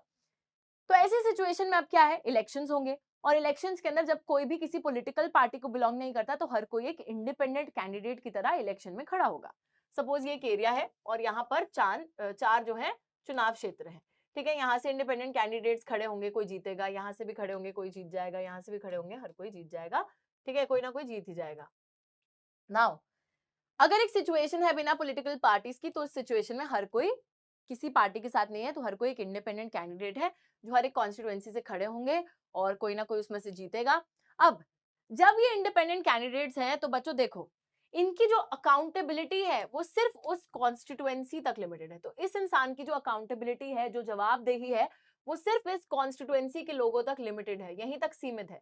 तो ऐसी सिचुएशन में अब क्या है, इलेक्शंस होंगे, और इलेक्शंस के अंदर जब कोई भी किसी पॉलिटिकल पार्टी को बिलोंग नहीं करता तो हर कोई एक इंडिपेंडेंट कैंडिडेट की तरह इलेक्शन में खड़ा होगा। सपोज ये एक एरिया है और यहाँ पर चार जो है चुनाव क्षेत्र है, ठीक है, यहाँ से इंडिपेंडेंट कैंडिडेट्स खड़े होंगे, कोई जीतेगा, यहाँ से भी खड़े होंगे, कोई जीत जाएगा, यहाँ से भी खड़े होंगे, हर कोई जीत जाएगा। ठीक है, कोई ना कोई जीत ही जाएगा। नाउ अगर एक सिचुएशन है बिना पॉलिटिकल पार्टीज की, तो इस सिचुएशन में हर कोई किसी पार्टी के साथ नहीं है, तो हर कोई एक इंडिपेंडेंट कैंडिडेट है जो हर एक कॉन्स्टिट्यूएंसी से खड़े होंगे और कोई ना कोई उसमें से जीतेगा। अब जब ये इंडिपेंडेंट कैंडिडेट्स हैं तो बच्चों देखो, इनकी जो अकाउंटेबिलिटी है वो सिर्फ उस कॉन्स्टिट्यूएंसी तक लिमिटेड है। तो इस इंसान की जो अकाउंटेबिलिटी है, जो जवाबदेही है, वो सिर्फ इस कॉन्स्टिट्यूएंसी के लोगों तक लिमिटेड है, यहीं तक सीमित है,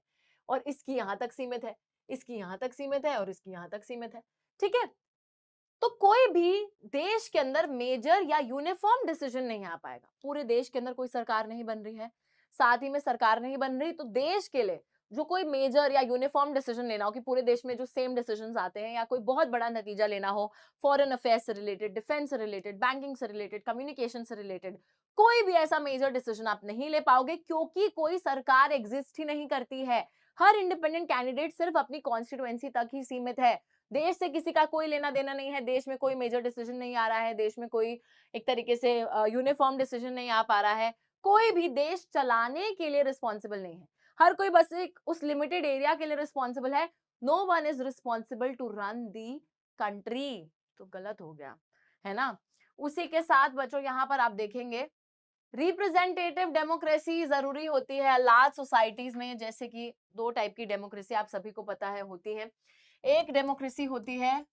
और इसकी यहां तक सीमित है, इसकी यहां तक सीमित है, और इसकी यहां तक सीमित है। ठीक है? तो कोई भी देश के अंदर मेजर या यूनिफॉर्म डिसीजन नहीं आ पाएगा। पूरे देश के अंदर कोई सरकार नहीं बन रही है, साथ ही में सरकार नहीं बन रही, तो देश के लिए जो कोई मेजर या यूनिफॉर्म डिसीजन लेना हो कि पूरे देश में जो सेम डिसीजंस आते हैं, या कोई बहुत बड़ा नतीजा लेना हो, फॉरेन अफेयर्स से रिलेटेड, डिफेंस से रिलेटेड, बैंकिंग से रिलेटेड, कम्युनिकेशन से रिलेटेड, कोई भी ऐसा मेजर डिसीजन आप नहीं ले पाओगे क्योंकि कोई सरकार एग्जिस्ट ही नहीं करती है। हर इंडिपेंडेंट कैंडिडेट सिर्फ अपनी कॉन्स्टिट्यूएंसी तक ही सीमित है। देश से किसी का कोई लेना देना नहीं है, देश में कोई मेजर डिसीजन नहीं आ रहा है, देश में कोई एक तरीके से यूनिफॉर्म डिसीजन नहीं आ पा रहा है, कोई भी देश चलाने के लिए रिस्पॉन्सिबल नहीं है। हर कोई बस एक उस लिमिटेड एरिया के लिए रिस्पॉन्सिबल है। No one is responsible to run the country. तो गलत हो गया, है ना? उसी के साथ बच्चों यहाँ पर आप देखेंगे रिप्रेजेंटेटिव डेमोक्रेसी जरूरी होती है लार्ज सोसाइटीज में, जैसे कि दो टाइप की डेमोक्रेसी आप सभी को पता है होती है। एक डेमोक्रेसी होती है,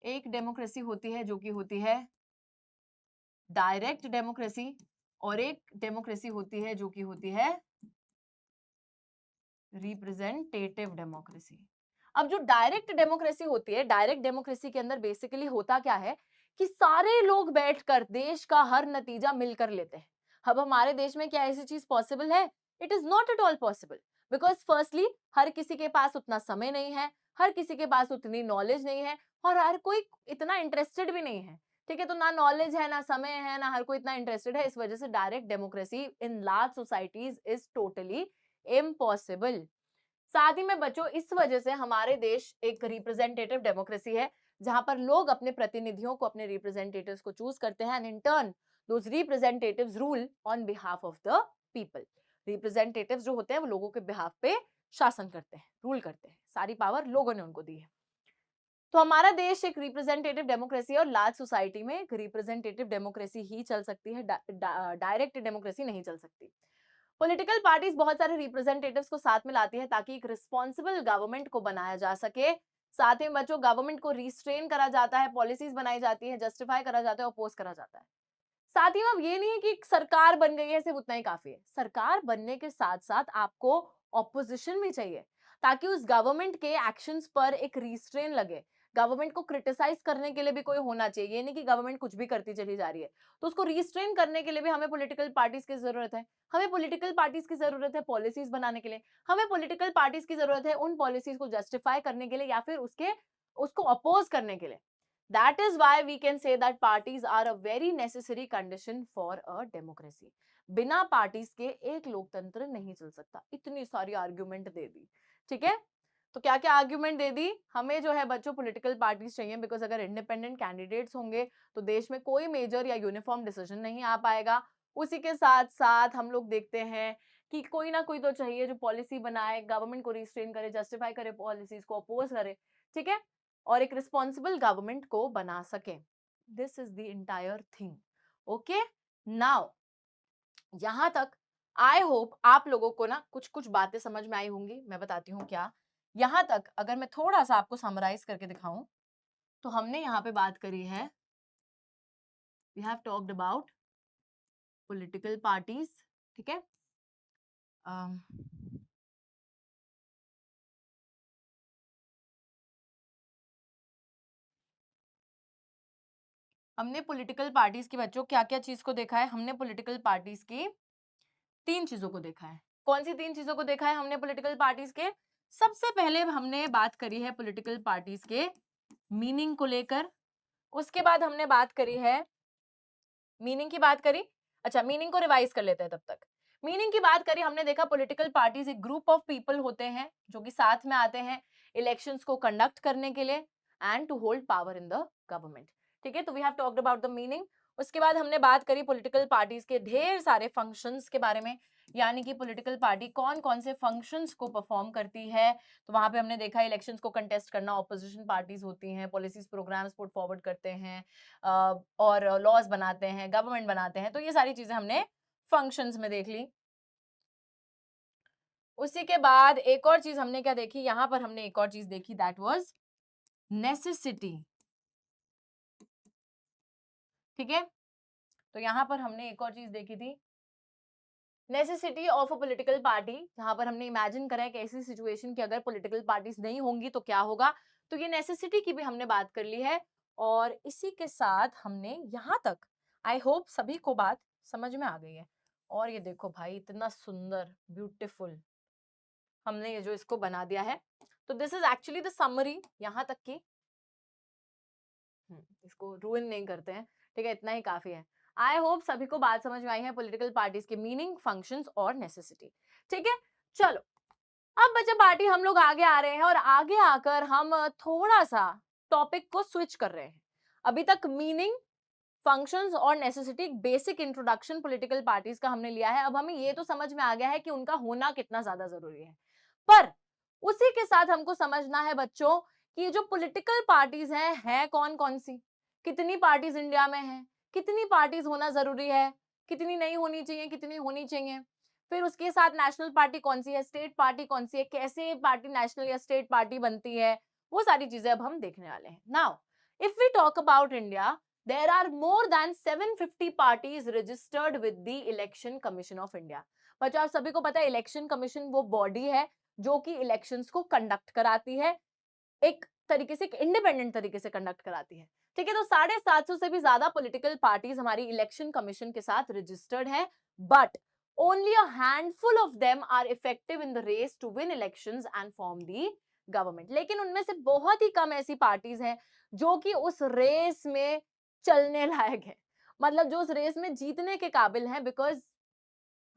एक डेमोक्रेसी होती है जो कि होती है डायरेक्ट डेमोक्रेसी और एक डेमोक्रेसी होती है जो कि होती है रिप्रेजेंटेटिव डेमोक्रेसी। अब जो डायरेक्ट डेमोक्रेसी होती है, डायरेक्ट डेमोक्रेसी के अंदर बेसिकली होता क्या है कि सारे लोग बैठकर देश का हर नतीजा मिलकर लेते हैं। अब हमारे देश में क्या ऐसी चीज पॉसिबल है? It is not at all possible, because firstly हर किसी के पास उतना समय नहीं है, हर किसी के पास उतनी नॉलेज नहीं है, और हर कोई इतना इंटरेस्टेड भी नहीं है। ठीक है, तो ना नॉलेज है, ना समय है, ना हर कोई इतना इंटरेस्टेड है। इस वजह से direct democracy in large societies is totally impossible. साथ ही में बच्चों, इस वजह से हमारे देश एक रिप्रेजेंटेटिव डेमोक्रेसी है, जहां पर लोग अपने प्रतिनिधियों को, अपने रिप्रेजेंटेटिव्स को चूज करते हैं, and in turn those representatives rule on behalf of the people. Representatives जो होते हैं वो लोगों के बिहाफ पे शासन करते हैं, रूल करते हैं, सारी पावर लोगों ने उनको दी है। तो हमारा देश एक रिप्रेजेंटेटिव डेमोक्रेसी है, और लार्ज सोसाइटी में एक रिप्रेजेंटेटिव डेमोक्रेसी ही चल सकती है, डायरेक्ट डेमोक्रेसी नहीं चल सकती। पॉलिटिकल पार्टीज बहुत सारे रिप्रेजेंटेटिव्स को साथ में लाती है ताकि एक रिस्पॉन्सिबल गवर्नमेंट को बनाया जा सके। साथ ही बच्चों, गवर्नमेंट को रिस्ट्रेन करा जाता है, पॉलिसीज बनाई जाती है, जस्टिफाई करा जाता है, अपोज करा जाता है। साथ ही में अब ये नहीं है कि एक सरकार बन गई है सिर्फ उतना ही काफी है। सरकार बनने के साथ साथ आपको ऑपोजिशन भी चाहिए, ताकि उस गवर्नमेंट के एक्शंस पर एक रिस्ट्रेन लगे। गवर्नमेंट को क्रिटिसाइज करने के लिए भी कोई होना चाहिए, ये नहीं कि गवर्नमेंट कुछ भी करती चली जा रही है। तो उसको रिस्ट्रेन करने के लिए भी हमें पॉलिटिकल पार्टीज की जरूरत है। हमें पॉलिटिकल पार्टीज की जरूरत है पॉलिसीज बनाने के लिए। हमें पॉलिटिकल पार्टीज की जरूरत है उन पॉलिसीज को जस्टिफाई करने के लिए, या फिर उसको अपोज करने के लिए। That is why we can say that parties are a very necessary condition for a democracy. बिना पार्टीज के एक लोकतंत्र नहीं चल सकता। इतनी सारी आर्ग्यूमेंट दे दी, ठीक है। तो क्या क्या आर्ग्यूमेंट दे दी? हमें जो है बच्चों पॉलिटिकल पार्टीज चाहिए, बिकॉज अगर इंडिपेंडेंट कैंडिडेट्स होंगे तो देश में कोई मेजर या यूनिफॉर्म डिसीजन नहीं आ पाएगा। उसी के साथ साथ हम लोग देखते हैं कि कोई ना कोई तो चाहिए जो पॉलिसी बनाए, गवर्नमेंट को रिस्ट्रेन करे, जस्टिफाई करे, पॉलिसीज को अपोज करे, ठीक है, और एक रिस्पॉन्सिबल गवर्नमेंट को बना सके। This is the entire thing. Okay, now यहां तक आई होप आप लोगों को ना कुछ कुछ बातें समझ में आई होंगी। मैं बताती हूँ क्या। यहां तक अगर मैं थोड़ा सा आपको समराइज करके दिखाऊं, तो हमने यहाँ पे बात करी है, we have talked about political parties, ठीक है। हमने पॉलिटिकल पार्टीज की बच्चों क्या क्या चीज को देखा है? हमने पॉलिटिकल पार्टीज की तीन चीजों को देखा है। कौन सी तीन चीजों को देखा है हमने पॉलिटिकल पार्टीज के? सबसे पहले हमने बात करी है पॉलिटिकल पार्टीज के मीनिंग को लेकर। उसके बाद हमने बात करी है, मीनिंग की बात करी। अच्छा, मीनिंग को रिवाइज कर लेते हैं तब तक। मीनिंग की बात करी, हमने देखा पॉलिटिकल पार्टीज एक ग्रुप ऑफ पीपल होते हैं जो कि साथ में आते हैं इलेक्शंस को कंडक्ट करने के लिए and to hold power in the government, ठीक है। तो we have talked about the meaning. उसके बाद हमने बात करी पॉलिटिकल पार्टीज के ढेर सारे फंक्शंस के बारे में, यानी कि पॉलिटिकल पार्टी कौन कौन से फंक्शंस को परफॉर्म करती है। तो वहां पे हमने देखा इलेक्शंस को कंटेस्ट करना, ऑपोजिशन पार्टीज होती हैं, पॉलिसीज प्रोग्राम्स पुट फॉरवर्ड करते हैं, और लॉज बनाते हैं, गवर्नमेंट बनाते हैं। तो ये सारी चीजें हमने फंक्शंस में देख ली। उसी के बाद एक और चीज हमने क्या देखी, यहां पर हमने एक और चीज देखी, दैट वाज नेसेसिटी, ठीक है। तो यहां पर हमने एक और चीज देखी थी, necessity of a political party, जहां पर हमने इमेजिन करा है कि ऐसी सिचुएशन कि अगर पॉलिटिकल पार्टीज नहीं होंगी तो क्या होगा। तो ये नेसेसिटी की भी हमने बात कर ली है। और इसी के साथ हमने यहां तक, आई होप सभी को बात समझ में आ गई है। और ये देखो भाई, इतना सुंदर ब्यूटीफुल हमने ये जो इसको बना दिया है। तो this is actually the summary यहां तक की। इसको रूइन नहीं करते हैं, ठीक है, इतना ही काफी है। आई होप सभी को बात समझ में आई है, पॉलिटिकल पार्टीज के मीनिंग, फंक्शंस और नेसेसिटी, ठीक है। चलो, अब बच्चा पार्टी हम लोग आगे आ रहे हैं, और आगे आकर हम थोड़ा सा टॉपिक को स्विच कर रहे हैं। अभी तक मीनिंग, फंक्शंस और necessity, basic introduction political parties का हमने लिया है। अब हमें ये तो समझ में आ गया है कि उनका होना कितना ज्यादा जरूरी है, पर उसी के साथ हमको समझना है बच्चों कि जो पॉलिटिकल पार्टीज हैं कौन कौन सी, कितनी पार्टीज इंडिया में हैं, कितनी पार्टीज होना जरूरी है, कितनी नहीं होनी चाहिए, कितनी होनी चाहिए। फिर उसके साथ नेशनल पार्टी कौन सी है, स्टेट पार्टी कौन सी है, कैसे पार्टी नेशनल या स्टेट पार्टी बनती है, वो सारी चीजें अब हम देखने वाले हैं। Now if we talk about India, there are more than 750 parties registered with the Election Commission of India. बच्चों आप सभी को पता है इलेक्शन कमीशन वो बॉडी है जो कि इलेक्शंस को कंडक्ट कराती है, एक तरीके से, एक इंडिपेंडेंट तरीके से कंडक्ट कराती है। ठीक है, तो 750 से भी ज्यादा पॉलिटिकल पार्टीज हमारी इलेक्शन कमीशन के साथ रजिस्टर्ड है, but only a handful of them are effective in the race to win elections and form the government. लेकिन उनमें से बहुत ही कम ऐसी पार्टीज हैं जो कि उस रेस में चलने लायक है, मतलब जो उस रेस में जीतने के काबिल हैं, बिकॉज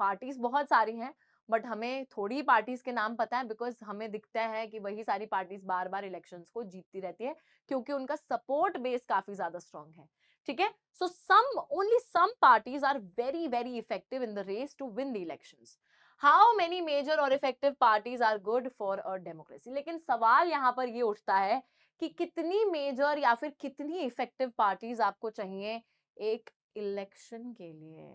पार्टीज बहुत सारी हैं, बट हमें थोड़ी पार्टीज के नाम पता है, बिकॉज हमें दिखता है कि वही सारी पार्टीज बार बार इलेक्शंस को जीतती रहती है क्योंकि उनका सपोर्ट बेस काफी ज्यादा स्ट्रांग है। ठीक है, so some only some parties are very very effective in the race to win the elections. How many major or effective parties are good for a democracy. लेकिन सवाल यहाँ पर ये उठता है कि कितनी मेजर या फिर कितनी इफेक्टिव पार्टीज आपको चाहिए एक इलेक्शन के लिए।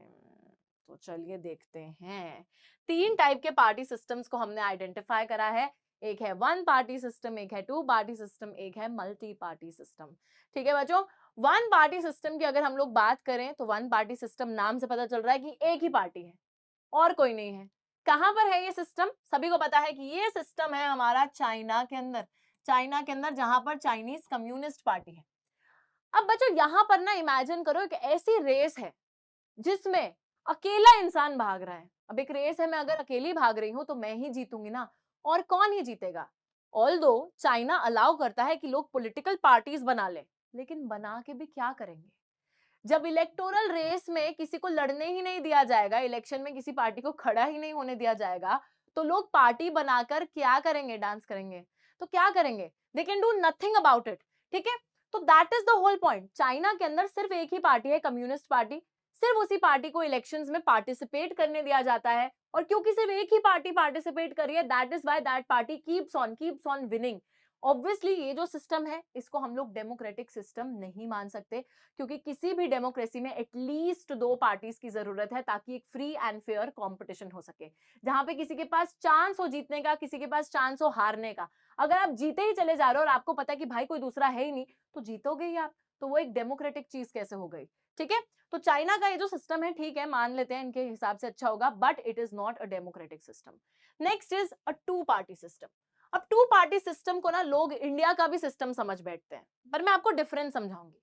तो चलिए देखते हैं। 3 टाइप के पार्टी सिस्टम्स को हमने आइडेंटिफाई करा है, एक है वन पार्टी सिस्टम, एक है टू पार्टी सिस्टम, एक है मल्टी पार्टी सिस्टम। ठीक है बच्चों, वन पार्टी सिस्टम की अगर हम लोग बात करें तो वन पार्टी सिस्टम नाम से पता चल रहा है कि एक ही पार्टी है और कोई नहीं है। कहां पर है ये सिस्टम? सभी को पता है कि ये सिस्टम है हमारा चाइना के अंदर, चाइना के अंदर जहां पर चाइनीज कम्युनिस्ट पार्टी है। अब बच्चों यहां पर ना इमेजिन करो एक ऐसी रेस है जिसमें अकेला इंसान भाग रहा है। अब एक रेस है, मैं अगर अकेली भाग रही हूं तो मैं ही जीतूंगी ना, और कौन ही जीतेगा। ऑल्दो चाइना अलाउ करता है कि लोग पॉलिटिकल पार्टीज बना ले, लेकिन बना के भी क्या करेंगे जब इलेक्टोरल रेस में किसी को लड़ने ही नहीं दिया जाएगा, इलेक्शन में किसी पार्टी को खड़ा ही नहीं होने दिया जाएगा, तो लोग पार्टी बनाकर क्या करेंगे? डांस करेंगे। तो क्या करेंगे? They can do nothing about it. ठीक है, तो that is the whole point. China के अंदर सिर्फ एक ही पार्टी है, कम्युनिस्ट पार्टी। सिर्फ उसी पार्टी को इलेक्शंस में पार्टिसिपेट करने दिया जाता है, और क्योंकि सिर्फ एक ही पार्टी पार्टिसिपेट कर रही है, that is why that party keeps on winning. Obviously ये जो सिस्टम है इसको हम लोग डेमोक्रेटिक सिस्टम नहीं मान सकते, क्योंकि किसी भी डेमोक्रेसी में एटलीस्ट 2 पार्टीज की जरूरत है ताकि एक फ्री एंड फेयर कंपटीशन हो सके, जहां पे किसी के पास चांस हो जीतने का, किसी के पास चांस हो हारने का। अगर आप जीते ही चले जा रहे हो और आपको पता है कि भाई कोई दूसरा है ही नहीं, तो जीतोगे ही आप, तो वो एक डेमोक्रेटिक चीज कैसे हो गई? ठीक है, तो चाइना का ये जो सिस्टम है, ठीक है मान लेते हैं इनके हिसाब से अच्छा होगा, but it is not a democratic system. Next is a two party system. अब टू पार्टी सिस्टम को ना लोग इंडिया का भी सिस्टम समझ बैठते हैं, पर मैं आपको डिफरेंस समझाऊंगी।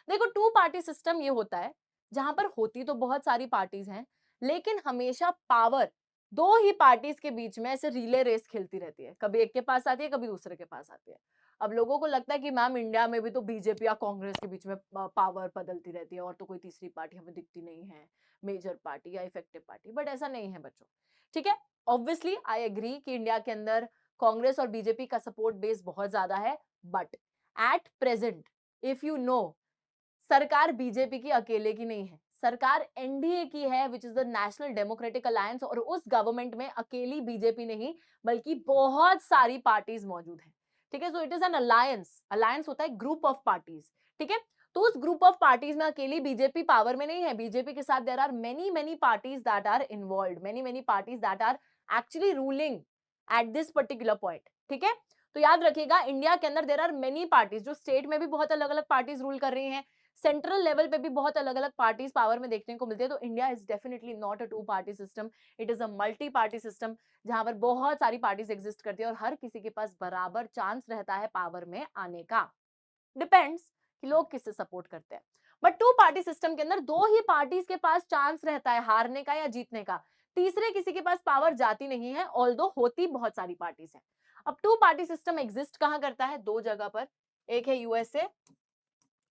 देखो, टू पार्टी सिस्टम ये होता है जहां पर होती तो बहुत सारी पार्टीज हैं, लेकिन हमेशा पावर 2 ही पार्टीज के बीच में ऐसे रिले रेस खेलती रहती है, कभी एक के पास आती है, कभी दूसरे के पास आती है। अब लोगों को लगता है कि मैम इंडिया में भी तो बीजेपी या कांग्रेस के बीच में पावर बदलती रहती है और तो कोई तीसरी पार्टी हमें दिखती नहीं है, मेजर पार्टी या इफेक्टिव पार्टी, बट ऐसा नहीं है बच्चों। ठीक है, ऑब्वियसली आई एग्री कि इंडिया के अंदर कांग्रेस और बीजेपी का सपोर्ट बेस बहुत ज्यादा है, but at present if you know, सरकार बीजेपी की अकेले की नहीं है, सरकार एनडीए की है, which is the national democratic alliance, और उस गवर्नमेंट में अकेली बीजेपी नहीं बल्कि बहुत सारी पार्टीज मौजूद हैं। ठीक है, so it is an alliance. Alliance होता है ग्रुप ऑफ पार्टीज। ठीक है, तो उस ग्रुप ऑफ पार्टीज में अकेली बीजेपी पावर में नहीं है, बीजेपी के साथ there are many many parties that are involve, many many parties that are actually ruling at this particular point. ठीक है, तो याद रखिएगा इंडिया के अंदर देयर आर मेनी पार्टीज, जो स्टेट में भी बहुत अलग अलग पार्टीज रूल कर रही हैं, सेंट्रल लेवल पे भी बहुत अलग अलग पार्टीज पावर में देखने को मिलती है। तो India is definitely not a two party system, it is a multi party system, जहां पर बहुत सारी पार्टीज एग्जिस्ट करती है और हर किसी के पास बराबर चांस रहता है पावर में आने का। डिपेंड्स कि लोग किससे सपोर्ट करते हैं। बट टू पार्टी सिस्टम के अंदर 2 ही पार्टीज के पास चांस रहता है हारने का या जीतने का, तीसरे किसी के पास पावर जाती नहीं है, ऑल्दो होती बहुत सारी पार्टीज है। अब टू पार्टी सिस्टम एग्जिस्ट कहां करता है? 2 जगह पर, एक है यूएसए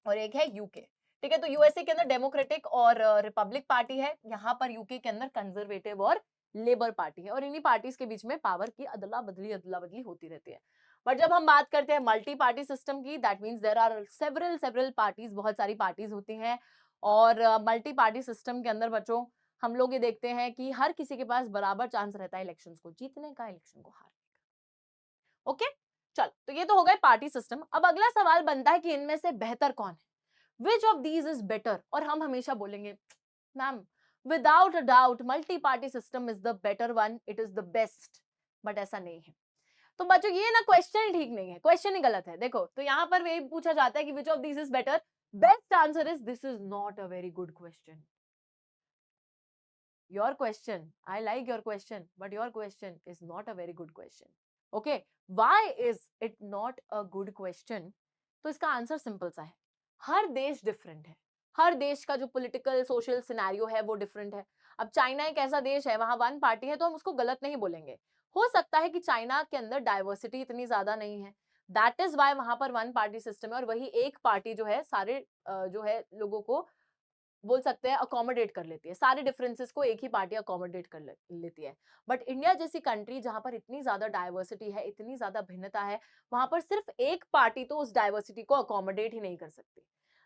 और एक है यूके। ठीक है, तो यूएसए के अंदर डेमोक्रेटिक और रिपब्लिक पार्टी है, यहाँ पर यूके के अंदर कंजर्वेटिव और लेबर पार्टी है, और इन्हीं पार्टीज के बीच में पावर की अदला बदली होती रहती है। बट जब हम बात करते हैं मल्टी पार्टी सिस्टम की, that means there are several parties, बहुत सारी पार्टीज होती हैं, और मल्टी पार्टी सिस्टम के अंदर बच्चों हम लोग ये देखते हैं कि हर किसी के पास बराबर चांस रहता है इलेक्शंस को जीतने का, इलेक्शन को हारने का। ओके, चल, तो ये तो हो गए पार्टी सिस्टम। अब अगला सवाल बनता है कि इनमें से बेहतर कौन है, which of these is better. और हम हमेशा बोलेंगे ma'am without a doubt multi party system is the better one, it is the best, but ऐसा नहीं है। तो बच्चों ये ना क्वेश्चन ही ठीक नहीं है, क्वेश्चन ही गलत है। देखो, तो यहाँ पर वही पूछा जाता है कि which of these is better, Best answer is this is not a very good question. Your question, I like your question, but your question is not a very good question. Okay, why is it not a good question? तो इसका answer simple सा है, हर देश different है, हर देश का जो political social scenario है वो डिफरेंट है. अब चाइना एक ऐसा देश है, वहां वन पार्टी है, तो हम उसको गलत नहीं बोलेंगे. हो सकता है कि चाइना के अंदर डाइवर्सिटी इतनी ज्यादा नहीं है, दैट इज वाई वहां पर वन पार्टी सिस्टम है, और वही एक पार्टी जो है सारे जो है लोगों को बोल सकते हैं अकोमोडेट कर लेती है, सारे डिफरेंसेस को एक ही पार्टी अकोमोडेट कर लेती है. बट इंडिया जैसी कंट्री जहां पर इतनी ज्यादा डाइवर्सिटी है, इतनी ज्यादा भिन्नता है, वहां पर सिर्फ एक पार्टी तो उस डाइवर्सिटी को अकोमोडेट ही नहीं कर सकती.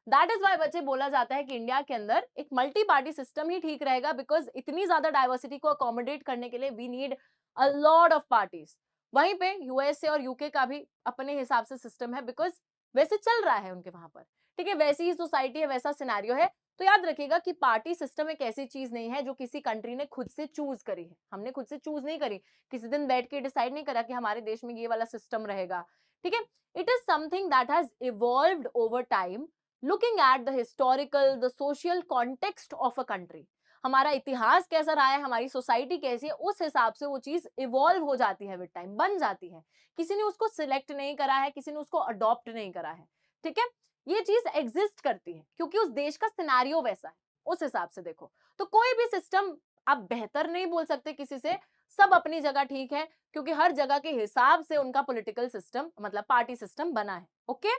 दैट इज वाई बच्चे बोला जाता है कि इंडिया के अंदर एक मल्टी पार्टी सिस्टम ही ठीक रहेगा, बिकॉज इतनी ज्यादा डाइवर्सिटी को अकोमोडेट करने के लिए we need a lot of parties. वहीं पे यूएसए और यूके का भी अपने हिसाब से सिस्टम है, बिकॉज वैसे चल रहा है उनके वहां पर. ठीक है, वैसी ही सोसाइटी है, वैसा सिनेरियो है. तो याद रखिएगा कि पार्टी सिस्टम एक ऐसी चीज नहीं है जो किसी कंट्री ने खुद से चूज करी है. हमने खुद से चूज नहीं करी, किसी दिन बैठ के डिसाइड नहीं करा कि हमारे देश में ये वाला सिस्टम रहेगा. ठीक है, it is something that has evolved over time, looking at the historical the social context of a country. हमारा इतिहास कैसा रहा है, हमारी सोसाइटी कैसी है, उस हिसाब से वो चीज इवॉल्व हो जाती है, विद टाइम बन जाती है. किसी ने उसको सिलेक्ट नहीं करा है, किसी ने उसको अडॉप्ट नहीं करा है. ठीक है, ये चीज एग्जिस्ट करती है क्योंकि उस देश का सिनेरियो वैसा है, उस हिसाब से देखो. तो कोई भी सिस्टम आप बेहतर नहीं बोल सकते किसी से, सब अपनी जगह ठीक है, क्योंकि हर जगह के हिसाब से उनका पॉलिटिकल सिस्टम मतलब पार्टी सिस्टम बना है. ओके,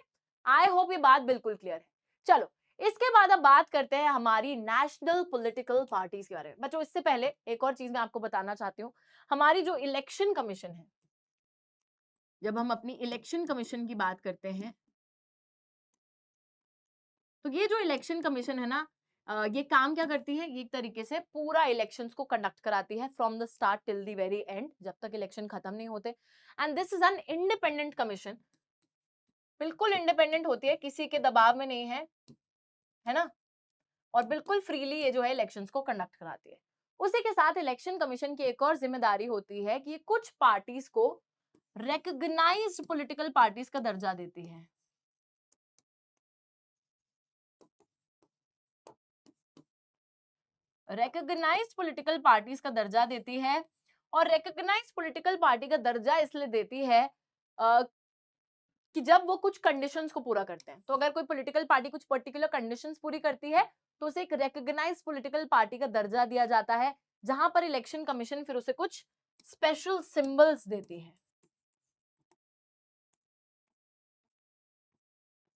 आई होप ये बात बिल्कुल क्लियर है. चलो, इसके बाद अब बात करते हैं हमारी नेशनल पॉलिटिकल पार्टीज के बारे में. बच्चों, इससे पहले एक और चीज मैं आपको बताना चाहती हूँ. हमारी जो इलेक्शन कमीशन है, जब हम अपनी इलेक्शन कमीशन की बात करते हैं, तो ये जो इलेक्शन कमीशन है ना, ये काम क्या करती है, ये एक तरीके से पूरा इलेक्शंस को कंडक्ट कराती है from the start till the very and, जब तक इलेक्शन खत्म नहीं होते. And this is an independent commission, बिल्कुल इंडिपेंडेंट होती है, किसी के दबाव में नहीं है ना, और बिल्कुल फ्रीली ये जो है इलेक्शंस को कंडक्ट कराती है. उसी के साथ इलेक्शन कमीशन की एक और जिम्मेदारी होती है कि ये कुछ पार्टीज को रिकॉग्नाइज्ड पॉलिटिकल पार्टीज का दर्जा देती है. रिकॉग्नाइज्ड पॉलिटिकल पार्टीज का दर्जा देती है, और रिकॉग्नाइज्ड पॉलिटिकल पार्टी का दर्जा इसलिए देती है कि जब वो कुछ कंडीशंस को पूरा करते हैं. तो अगर कोई पॉलिटिकल पार्टी कुछ पर्टिकुलर कंडीशंस पूरी करती है, तो उसे एक रिकॉग्नाइज्ड पॉलिटिकल पार्टी का दर्जा दिया जाता है, जहां पर इलेक्शन कमीशन फिर उसे कुछ स्पेशल सिंबल्स देती है.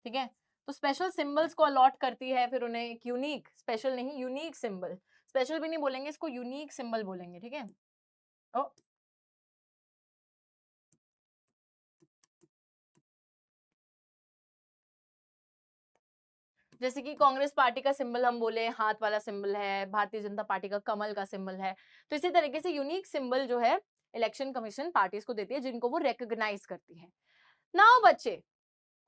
ठीक है, तो स्पेशल सिंबल्स को अलॉट करती है, फिर उन्हें एक यूनिक, स्पेशल नहीं यूनिक सिंबल, स्पेशल भी नहीं बोलेंगे इसको, यूनिक सिंबल बोलेंगे. ठीक है, ओ, जैसे कि कांग्रेस पार्टी का सिंबल हम बोले हाथ वाला सिंबल है, भारतीय जनता पार्टी का कमल का सिंबल है. तो इसी तरीके से यूनिक सिंबल जो है इलेक्शन कमीशन पार्टीज को देती है, जिनको वो रिकॉग्नाइज करती है. नाउ बच्चे,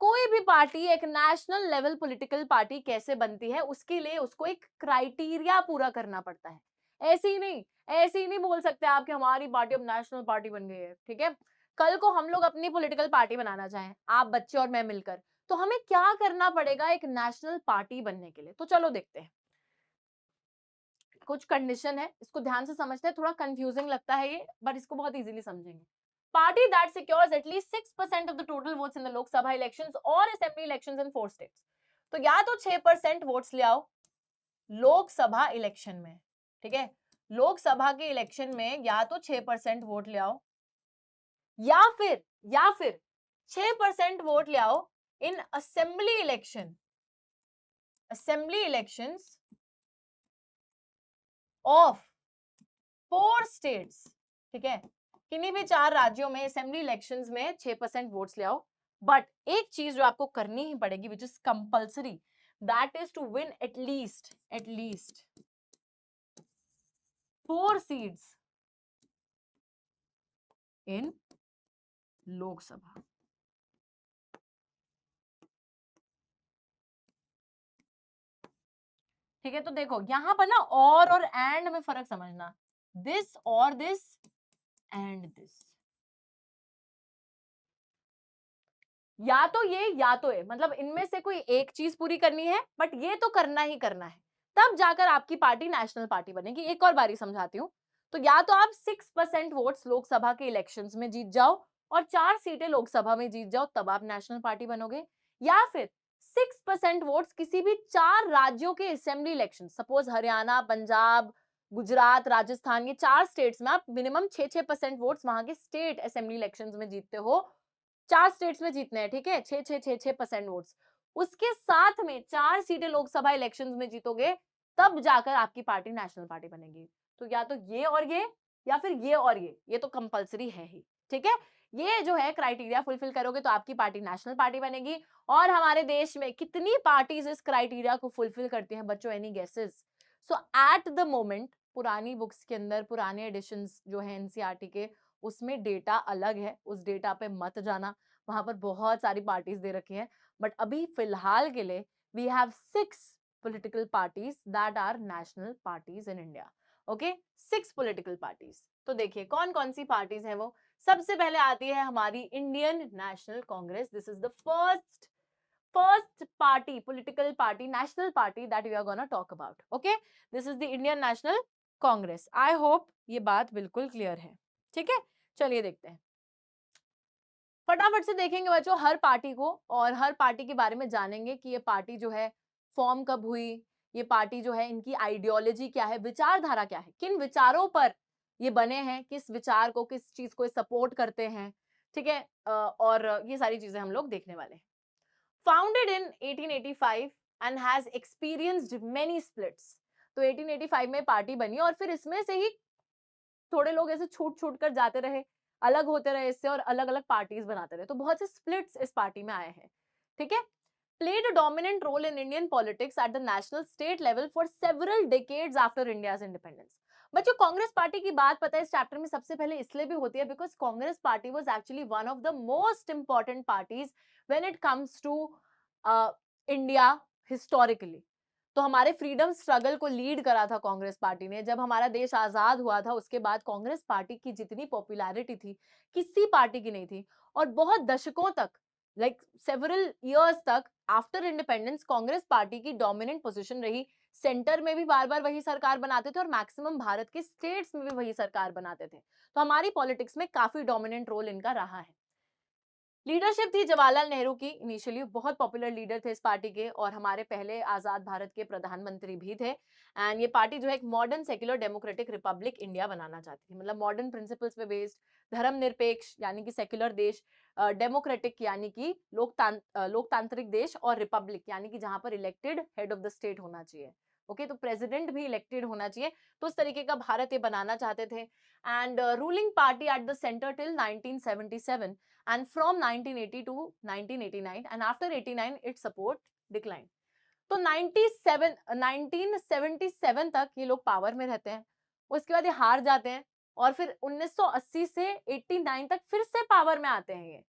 कोई भी पार्टी एक नेशनल लेवल पॉलिटिकल पार्टी कैसे बनती है, उसके लिए उसको एक क्राइटेरिया पूरा करना पड़ता है. ऐसे ही नहीं, ऐसे ही नहीं बोल सकते आप कि हमारी पार्टी अब नेशनल पार्टी बन गई है. ठीक है, कल को हम लोग अपनी पॉलिटिकल पार्टी बनाना चाहें, आप बच्चे और मैं मिलकर, तो हमें क्या करना पड़ेगा एक नेशनल पार्टी बनने के लिए. तो चलो देखते हैं, कुछ कंडीशन है, इसको ध्यान से समझते हैं. थोड़ा कंफ्यूजिंग लगता है ये, बट इसको बहुत इजीली समझेंगे. Party that secures at least 6% of the total votes in the Lok Sabha elections or assembly elections in 4 states. तो या तो 6% वोट्स ले आओ लोकसभा इलेक्शन में. ठीक है, लोकसभा के इलेक्शन में या तो 6% वोट ले आओ, या फिर 6% वोट ले आओ इन assembly election, assembly elections of 4 states. ठीक है, किन्हीं भी 4 राज्यों में असेंबली इलेक्शंस में 6% वोट्स ले आओ. बट एक चीज जो आपको करनी ही पड़ेगी, which is compulsory, that is to win at least 4 seats in Lok Sabha. ठीक है, तो देखो यहां पर ना और एंड में फर्क समझना, दिस और दिस एंड दिस. या तो ये या तो ये, मतलब इनमें से कोई एक चीज पूरी करनी है, बट ये तो करना ही करना है, तब जाकर आपकी पार्टी नेशनल पार्टी बनेगी। एक और बारी समझाती हूँ। तो या तो आप 6% वोट्स लोकसभा के इलेक्शंस में जीत जाओ और 4 सीटें लोकसभा में जीत जाओ, तब आप नेशनल पार्टी बनोगे। या फिर 6% वोट्स किसी भी 4 राज्यों के assembly election, suppose Haryana, Punjab, Gujarat, Rajasthan, ये 4 स्टेट्स में आप मिनिमम 6-6% वोट्स वहां के स्टेट असेंबली इलेक्शंस में जीतते हो। 4 स्टेट्स में जीतने हैं, ठीक है, 6-6-6-6% वोट्स। उसके साथ में 4 सीटें लोकसभा इलेक्शंस में जीतोगे, तब जाकर आपकी पार्टी नेशनल पार्टी बनेगी। तो या तो ये और ये, या फिर ये और ये तो कंपलसरी है ही, ठीक है। ये जो है क्राइटेरिया फुलफिल करोगे तो आपकी पार्टी नेशनल पार्टी बनेगी। और हमारे देश में कितनी पार्टीज इस क्राइटेरिया को फुलफिल करती हैं बच्चों, any guesses? So at the moment पुरानी बुक्स के अंदर, पुराने एडिशंस जो है एनसीईआरटी के, उसमें डेटा अलग है, उस डेटा पे मत जाना, वहां पर बहुत सारी पार्टीज दे रखी हैं। बट अभी फिलहाल के लिए we have 6 political parties that are national parties in India. Okay, 6 political parties। तो देखिए कौन कौन सी पार्टीज हैं वो। सबसे पहले आती है हमारी Indian National Congress. This is the first party, political party, national party that we are gonna talk about. Okay, this is the Indian National Congress. I hope ये बात बिल्कुल क्लियर है, ठीक है। चलिए देखते हैं, फटाफट से देखेंगे बच्चों हर पार्टी को, और हर पार्टी के बारे में जानेंगे कि ये पार्टी जो है फॉर्म कब हुई, ये पार्टी जो है इनकी आइडियोलॉजी क्या है, विचारधारा क्या है, किन विचारों पर ये बने हैं, किस विचार को, किस चीज को सपोर्ट करते हैं, ठीक है। और ये सारी चीजें हम लोग देखने वाले हैं। Founded in 1885 and has experienced many splits. तो 1885 में पार्टी बनी और फिर इसमें से ही थोड़े लोग ऐसे छूट छूट कर जाते रहे, अलग होते रहे इससे, और अलग अलग पार्टीज बनाते रहे, तो बहुत से स्प्लिट्स इस पार्टी में आए हैं, ठीक है। Played a dominant role in Indian politics at the national state level for several decades after India's independence. बच्चों कांग्रेस पार्टी की बात पता है इस चैप्टर में सबसे पहले इसलिए भी होती है because Congress party was actually one of the most important parties when it comes to India historically. तो हमारे फ्रीडम स्ट्रगल को लीड करा था कांग्रेस पार्टी ने। जब हमारा देश आजाद हुआ था उसके बाद कांग्रेस पार्टी की जितनी पॉपुलैरिटी थी किसी पार्टी की नहीं थी, और बहुत दशकों तक, लाइक सेवरल इयर्स तक आफ्टर इंडिपेंडेंस कांग्रेस पार्टी की डोमिनेंट पोजीशन रही। सेंटर में भी बार बार वही सरकार बनाते थे और मैक्सिमम भारत के स्टेट्स में भी वही सरकार बनाते थे। तो हमारी पॉलिटिक्स में काफी डोमिनेंट रोल इनका रहा है। लीडरशिप थी जवाहरलाल नेहरू की, इनिशियली बहुत पॉपुलर लीडर थे इस पार्टी के, और हमारे पहले आजाद भारत के प्रधानमंत्री भी थे। एंड ये पार्टी जो है एक modern secular democratic republic India बनाना चाहती थी, मतलब मॉडर्न प्रिंसिपल्स पे बेस्ड, धर्मनिरपेक्ष यानी कि सेक्युलर देश, डेमोक्रेटिक यानी कि लोकतांत्रिक देश, और रिपब्लिक यानी कि जहां पर elected head of the state होना चाहिए। ओके, तो प्रेसिडेंट भी इलेक्टेड होना चाहिए। तो उस तरीके का भारत ये बनाना चाहते थे। And ruling party at the centre till 1977, and from 1980 to 1989, and after 89 its support declined. तो 1977 तक ये लोग पावर में रहते हैं, उसके बाद ये हार जाते हैं, और फिर 1980 से 89 तक फिर से पावर में आते हैं ये।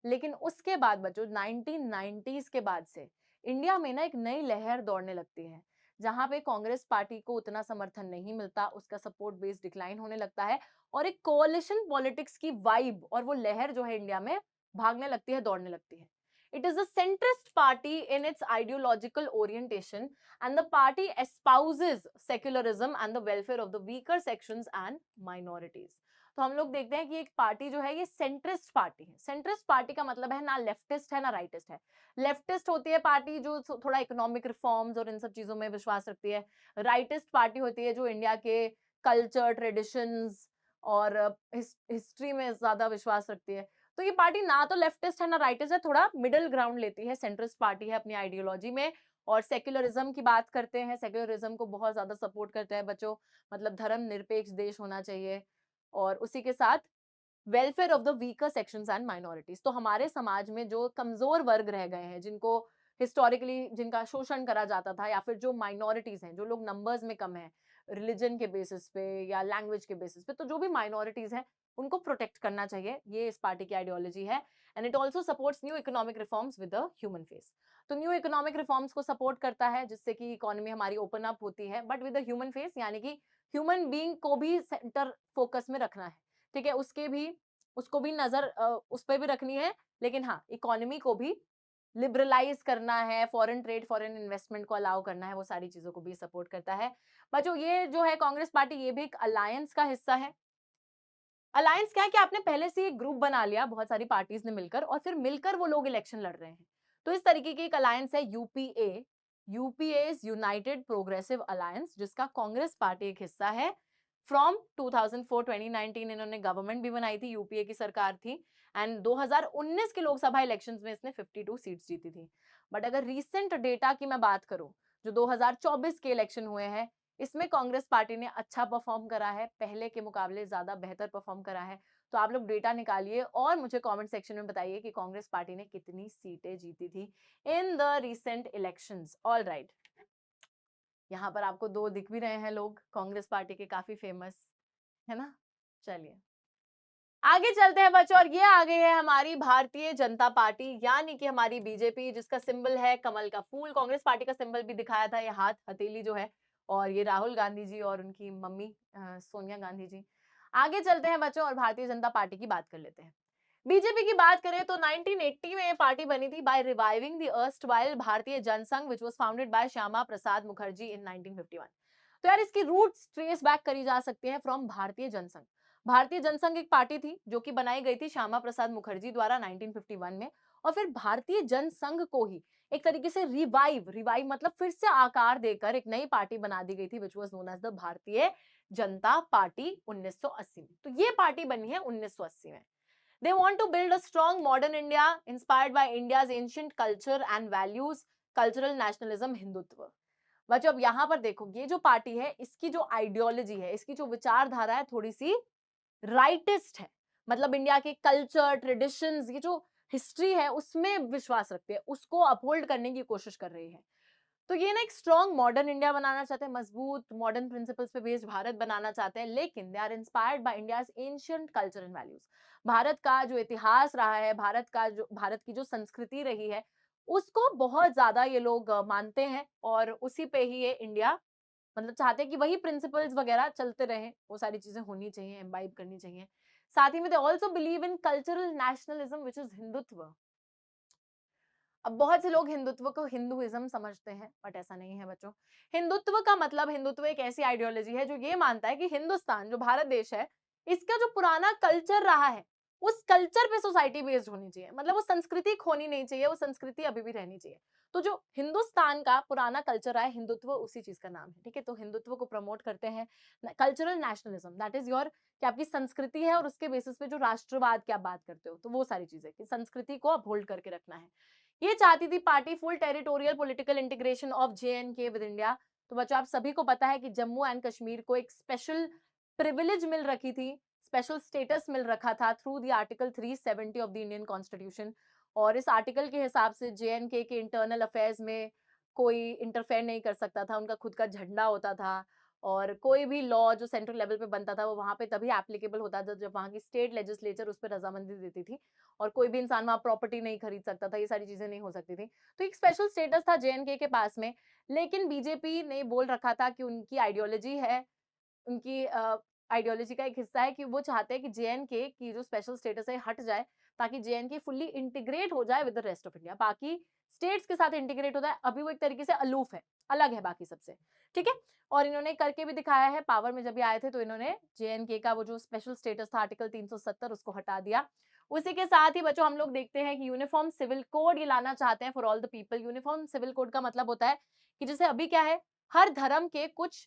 लेकिन उसके बाद बच्चों 1990s के बाद से इंडिया में ना एक नई लहर दौड़ने लगती है, जहां पे कांग्रेस पार्टी को उतना समर्थन नहीं मिलता, उसका सपोर्ट बेस डिक्लाइन होने लगता है, और एक कोalition पॉलिटिक्स की वाइब और वो लहर जो है इंडिया में भागने लगती है, दौड़ने लगती है। It is a centrist party in its ideological orientation, and the party espouses secularism and the welfare of the weaker sections and minorities. तो हम लोग देखते हैं कि एक पार्टी जो है ये सेंट्रिस्ट पार्टी है। सेंट्रिस्ट पार्टी का मतलब है ना लेफ्टिस्ट है ना राइटिस्ट है। लेफ्टिस्ट होती है पार्टी जो थोड़ा इकोनॉमिक रिफॉर्म्स और इन सब चीजों में विश्वास रखती है। राइटिस्ट पार्टी होती है जो इंडिया के कल्चर, ट्रेडिशंस और हिस्ट्री में ज्यादा विश्वास रखती है। तो ये पार्टी ना तो लेफ्टिस्ट है ना राइटिस्ट है, थोड़ा मिडिल ग्राउंड लेती है, सेंट्रिस्ट पार्टी है अपनी आइडियोलॉजी में। और सेक्युलरिज्म की बात करते हैं, सेक्युलरिज्म को बहुत ज्यादा सपोर्ट करते हैं बच्चों, मतलब धर्म निरपेक्ष देश होना चाहिए, और उसी के साथ welfare of the weaker sections and minorities. तो हमारे समाज में जो कमजोर वर्ग रह गए हैं, जिनको हिस्टोरिकली जिनका शोषण करा जाता था, या फिर जो माइनॉरिटीज हैं, जो लोग नंबर्स में कम हैं, रिलीजन के बेसिस पे या लैंग्वेज के बेसिस पे, तो जो भी माइनॉरिटीज हैं उनको प्रोटेक्ट करना चाहिए, ये इस पार्टी की आइडियोलॉजी है। And it also supports new economic reforms with a human face. तो न्यू इकोनॉमिक रिफॉर्म्स को सपोर्ट करता है जिससे कि इकोनॉमी हमारी ओपन अप होती है, but with a human face, यानी कि ह्यूमन बीइंग को भी सेंटर फोकस में रखना है, ठीक है, उसके भी उसको भी नजर उस पर भी रखनी है, लेकिन हाँ इकोनॉमी को भी लिबरलाइज करना है, फॉरेन ट्रेड फॉरेन इन्वेस्टमेंट को अलाउ करना है, वो सारी चीजों को भी सपोर्ट करता है। बच्चों ये जो है कांग्रेस पार्टी, ये भी एक अलायंस का हिस्सा है। अलायंस क्या है कि आपने पहले से एक ग्रुप बना लिया बहुत सारी पार्टीज ने मिलकर, और फिर मिलकर वो लोग इलेक्शन लड़ रहे हैं। तो इस तरीके की एक अलायंस है UPA. UPA is United progressive alliance, जिसका कांग्रेस पार्टी एक हिस्सा है। फ्रॉम 2004 2019 इन्होंने गवर्नमेंट भी बनाई थी, यूपीए की सरकार थी। एंड 2019 के लोकसभा इलेक्शंस में इसने 52 सीट्स जीती थी। बट अगर रीसेंट डेटा की मैं बात करूं, जो 2024 के इलेक्शन हुए हैं, इसमें कांग्रेस पार्टी ने अच्छा परफॉर्म करा है, पहले के मुकाबले ज्यादा बेहतर परफॉर्म करा है। तो आप लोग डेटा निकालिए और मुझे कमेंट सेक्शन में बताइए कि कांग्रेस पार्टी ने कितनी सीटें जीती थी in the recent elections. All right, यहाँ पर आपको दो दिख भी रहे हैं लोग कांग्रेस पार्टी के, काफी फेमस है ना। चलिए आगे चलते हैं बच्चों, और ये आगे है हमारी भारतीय जनता पार्टी, यानी कि हमारी बीजेपी, जिसका सिंबल है कमल का फूल। कांग्रेस पार्टी का सिंबल भी दिखाया था, ये हाथ हथेली जो है, और ये राहुल गांधी जी और उनकी मम्मी सोनिया गांधी जी। आगे चलते हैं बच्चों और भारतीय जनता पार्टी की बात कर लेते हैं। बीजेपी की बात करें तो 1980 में ये पार्टी बनी थी bye reviving the erstwhile Bharatiya Jana Sangh, which was founded by Shyama Prasad Mukherjee in 1951। तो यार इसकी रूट्स ट्रेस बैक करी जा सकती हैं फ्रॉम भारतीय जनसंघ। भारतीय जनसंघ एक पार्टी थी जो कि बनाई गई थी श्यामा प्रसाद मुखर्जी द्वारा 1951 में, और फिर भारतीय जनसंघ को ही एक तरीके से रिवाइव रिवाइव मतलब फिर से आकार देकर एक नई पार्टी बना दी गई थी, which was known as the Bharatiya Janata party 1980 में। तो ये पार्टी बनी है 1980 में। They want to build a strong modern India inspired by India's ancient culture and values, cultural nationalism, Hindutva. बच्चों अब यहाँ पर देखो, ये जो पार्टी है इसकी जो आइडियोलॉजी है, इसकी जो विचारधारा है, थोड़ी सी राइटिस्ट है। मतलब इंडिया के कल्चर ट्रेडिशंस, ये जो हिस्ट्री है उसमें विश्वास रखते हैं, उसको अपहोल्ड करने की कोशिश कर रही है। तो ये ना एक स्ट्रॉन्ग मॉडर्न इंडिया बनाना चाहते हैं, मजबूत मॉडर्न प्रिंसिपल्स पे बेस्ड भारत बनाना चाहते हैं, लेकिन they are inspired by India's ancient culture and values. Bharat का जो इतिहास रहा है, भारत की जो संस्कृति रही है, उसको बहुत ज्यादा ये लोग मानते हैं, और उसी पे ही ये इंडिया मतलब चाहते हैं कि वही प्रिंसिपल्स वगैरह चलते रहे, वो सारी चीजें होनी चाहिए, एम्बाइब करनी चाहिए। साथ ही में they also believe in cultural nationalism which is Hindutva. अब बहुत से लोग हिंदुत्व को हिंदुइज्म समझते हैं, बट ऐसा नहीं है बच्चों। हिंदुत्व का मतलब, हिंदुत्व एक ऐसी आइडियोलॉजी है जो ये मानता है कि हिंदुस्तान जो भारत देश है, इसका जो पुराना कल्चर रहा है, उस कल्चर पे सोसाइटी बेस्ड होनी चाहिए। मतलब वो संस्कृति खोनी नहीं चाहिए, वो संस्कृति अभी भी रहनी चाहिए। तो जो हिंदुस्तान का पुराना कल्चर है, हिंदुत्व उसी चीज का नाम है, ठीक है। तो हिंदुत्व को प्रमोट करते हैं। Cultural nationalism that is your, कि आपकी संस्कृति है और उसके बेसिस पे जो राष्ट्रवाद की आप बात करते हो, तो वो सारी चीजें कि संस्कृति को अपहोल्ड करके रखना है। ये चाहती थी party full territorial political integration of JNK with India. तो बच्चों आप सभी को पता है कि जम्मू एंड कश्मीर को एक स्पेशल प्रिविलेज मिल रखी थी, स्पेशल स्टेटस मिल रखा था through the article 370 of the Indian constitution. और इस आर्टिकल के हिसाब से जेएनके के इंटरनल अफेयर्स में कोई इंटरफेयर नहीं कर सकता था, उनका खुद का झंडा होता था, और कोई भी लॉ जो सेंट्रल लेवल पे बनता था वो वहां पे तभी एप्लीकेबल होता था जब वहां की स्टेट लेजिस्लेचर उस पर रजामंदी देती थी, और कोई भी इंसान वहां प्रॉपर्टी नहीं खरीद सकता था, ये सारी चीजें नहीं हो सकती थी। तो एक स्पेशल स्टेटस था जेएनके के पास में। लेकिन बीजेपी ने बोल रखा था कि उनकी आइडियोलॉजी है, उनकी आइडियोलॉजी का एक हिस्सा है कि वो चाहते हैं कि जेएनके की जो स्पेशल स्टेटस है हट जाए, ताकि जेएनके फुल्ली इंटीग्रेट हो जाए with the rest of India, बाकी स्टेट्स के साथ इंटीग्रेट हो जाए। अभी वो एक तरीके से अलूफ है, अलग है बाकी सबसे, ठीक है। और इन्होंने करके भी दिखाया है, पावर में जब ये आए थे तो इन्होंने जेएनके का वो जो स्पेशल स्टेटस था आर्टिकल 370 उसको हटा दिया। उसी के साथ ही बच्चों हम लोग देखते हैं कि यूनिफॉर्म सिविल कोड ये लाना चाहते हैं for all the people. Uniform civil code का मतलब होता है कि जैसे अभी क्या है, हर धर्म के कुछ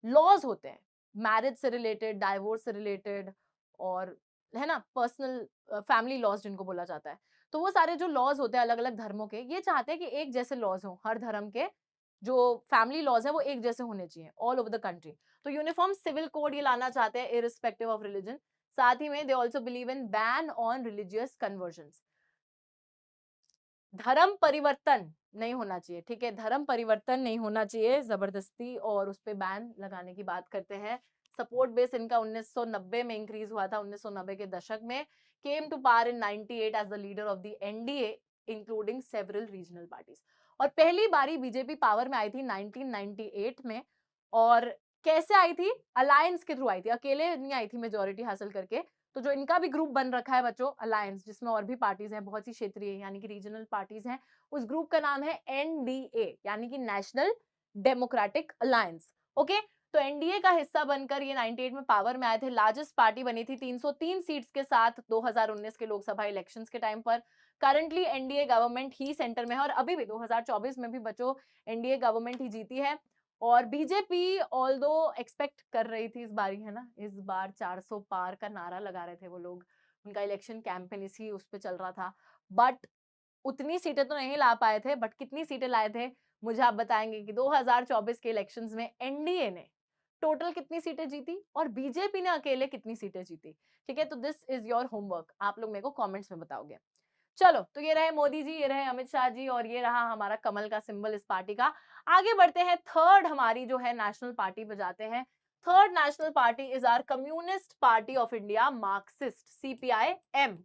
लॉज होते हैं, मैरिज से रिलेटेड, डाइवोर्स से रिलेटेड, और है ना पर्सनल फैमिली लॉज जिनको बोला जाता है। तो वो सारे जो लॉज होते हैं अलग अलग धर्मों के, ये चाहते हैं कि एक जैसे लॉज हो, हर धर्म के जो फैमिली लॉज है वो एक जैसे होने चाहिए ऑल ओवर द कंट्री। तो यूनिफॉर्म सिविल कोड ये लाना चाहते हैं इरिस्पेक्टिव ऑफ रिलीजन। साथ ही में they also believe in ban on religious convergence. धर्म परिवर्तन नहीं होना चाहिए, ठीक है, धर्म परिवर्तन नहीं होना चाहिए जबरदस्ती, और उस पे बैन लगाने की बात करते हैं। सपोर्ट बेस इनका 1990 में इंक्रीज हुआ था, 1990 के दशक में। Came to power in 98 as the leader of the NDA including several regional parties. और पहली बारी बीजेपी पावर में आई थी 1998 में। और कैसे आई थी? अलायंस के थ्रू आई थी, अकेले नहीं आई थी मेजोरिटी हासिल करके। तो जो इनका भी ग्रुप बन रखा है बच्चों, अलायंस, जिसमें और भी पार्टीज हैं, बहुत सी क्षेत्रीय यानी कि रीजनल पार्टीज हैं, उस ग्रुप का नाम है एनडीए यानी कि नेशनल डेमोक्रेटिक अलायंस। ओके, तो एनडीए का हिस्सा बनकर ये 98 में पावर में आए थे, लार्जेस्ट पार्टी बनी थी 303 सीट्स के साथ 2019 के लोकसभा इलेक्शंस के टाइम पर। करंटली एनडीए गवर्नमेंट ही सेंटर में है और अभी भी 2024 में भी बच्चों एनडीए गवर्नमेंट ही जीती है। और बीजेपी ऑल्दो एक्सपेक्ट कर रही थी इस बारी, है ना, इस बार 400 पार का नारा लगा रहे थे वो लोग, उनका इलेक्शन कैंपेन इसी उस पे चल रहा था, बट उतनी सीटें तो नहीं ला पाए थे। बट कितनी सीटें लाए थे मुझे आप बताएंगे कि 2024 के इलेक्शंस में एनडीए ने टोटल कितनी सीटें जीती और बीजेपी ने अकेले कितनी सीटें जीती। ठीक है, तो दिस इज योर होमवर्क, आप लोग मेरे को कमेंट्स में बताओगे। चलो, तो ये रहे मोदी जी, ये रहे अमित शाह जी, और ये रहा हमारा कमल का सिंबल इस पार्टी का। आगे बढ़ते हैं, थर्ड हमारी जो है नेशनल पार्टी पे जाते हैं। Third national party is our communist party of India, Marxist, CPI M.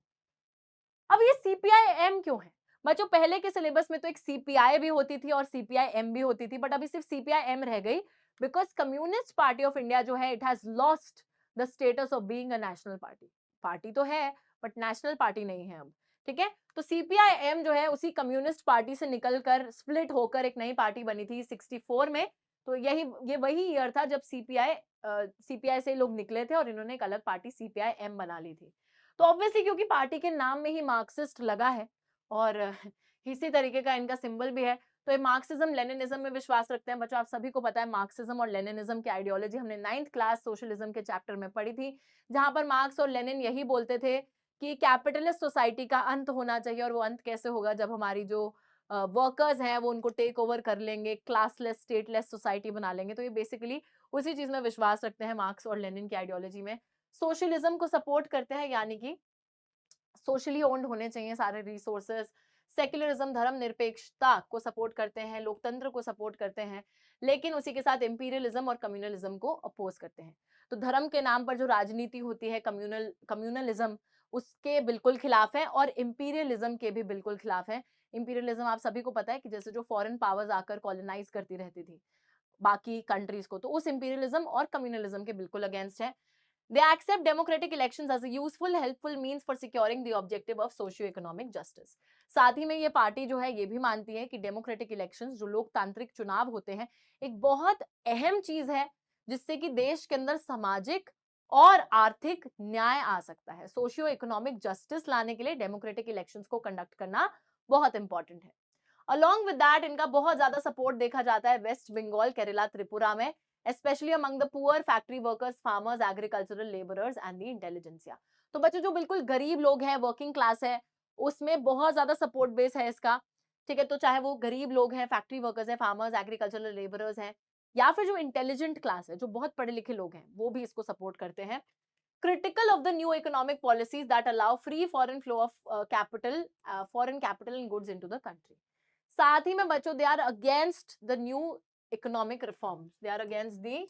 अब ये सीपीआई-एम क्यों है बच्चों? पहले के सिलेबस में तो एक सीपीआई भी होती थी और सीपीआई-एम भी होती थी, बट अभी सिर्फ सीपीआई-एम रह गई, because communist party of India जो है it has lost the status of being a national party. Party तो है बट नेशनल पार्टी नहीं है अब। ठीक है, तो सीपीआई-एम जो है उसी कम्युनिस्ट पार्टी से निकलकर स्प्लिट होकर एक नई पार्टी बनी थी 64 में। तो ये वही ईयर था जब सीपीआई से लोग निकले थे और इन्होंने एक अलग पार्टी सीपीआई-एम बना ली थी। तो ऑब्वियसली क्योंकि पार्टी के नाम में ही मार्क्सिस्ट लगा है और इसी तरीके का इनका सिंबल भी है, तो ये मार्क्सिज्म लेनिनिज्म में विश्वास रखते हैं। बच्चों, आप सभी को पता है मार्क्सिज्म और लेनिनिज्म की आइडियोलॉजी हमने 9th क्लास सोशलिज्म के चैप्टर में पढ़ी थी, जहां पर मार्क्स और लेनिन यही बोलते थे कि कैपिटलिस्ट सोसाइटी का अंत होना चाहिए। और वो अंत कैसे होगा? जब हमारी जो वर्कर्स हैं वो उनको टेक ओवर कर लेंगे, क्लासलेस स्टेटलेस सोसाइटी बना लेंगे। तो ये बेसिकली उसी चीज में विश्वास रखते हैं मार्क्स और लेनिन की आइडियोलॉजी में। सोशलिज्म को सपोर्ट करते हैं, यानी कि सोशली ओन्ड होने चाहिए सारे रिसोर्सेज। सेक्युलरिज्म, धर्म निरपेक्षता को सपोर्ट करते हैं, लोकतंत्र को सपोर्ट करते हैं, लेकिन उसी के साथ इंपीरियलिज्म और कम्युनलिज्म को अपोज करते हैं। तो धर्म के नाम पर जो राजनीति होती है, कम्युनलिज्म, उसके बिल्कुल खिलाफ है और इंपीरियलिज्म के भी बिल्कुल खिलाफ है। इंपीरियलिज्म आप सभी को पता है कि जैसे जो फॉरेन पावर्स आकर कॉलोनाइज करती रहती थी बाकी कंट्रीज को, तो उस इंपीरियलिज्म और कम्युनलिज्म के बिल्कुल अगेंस्ट है। They accept democratic elections as a useful, helpful means for securing the objective of socio-economic justice. साथ ही में ये पार्टी जो है ये भी मानती है कि डेमोक्रेटिक इलेक्शंस, जो लोकतांत्रिक चुनाव होते हैं, एक बहुत अहम चीज है जिससे कि देश के अंदर सामाजिक और आर्थिक न्याय आ सकता है। सोशियो इकोनॉमिक जस्टिस लाने के लिए डेमोक्रेटिक इलेक्शंस को कंडक्ट करना बहुत इंपॉर्टेंट है। अलॉन्ग विद दैट इनका बहुत ज्यादा सपोर्ट देखा जाता है वेस्ट बंगाल, केरला, त्रिपुरा में, especially among the poor, factory workers, farmers, agricultural laborers and the intelligentsia। तो बच्चों, जो बिल्कुल गरीब लोग हैं, वर्किंग क्लास है, उसमें बहुत ज्यादा सपोर्ट बेस है इसका। ठीक है, तो चाहे वो गरीब लोग हैं, फैक्ट्री वर्कर्स हैं, फार्मर्स, एग्रीकल्चरल लेबरर्स हैं, या फिर जो इंटेलिजेंट क्लास है, जो बहुत पढ़े लिखे लोग हैं, वो भी इसको सपोर्ट करते हैं। critical of the new economic policies that allow free foreign flow of foreign capital and goods into the country। साथ ही में बच्चों, they are against the new economic reforms, they are against the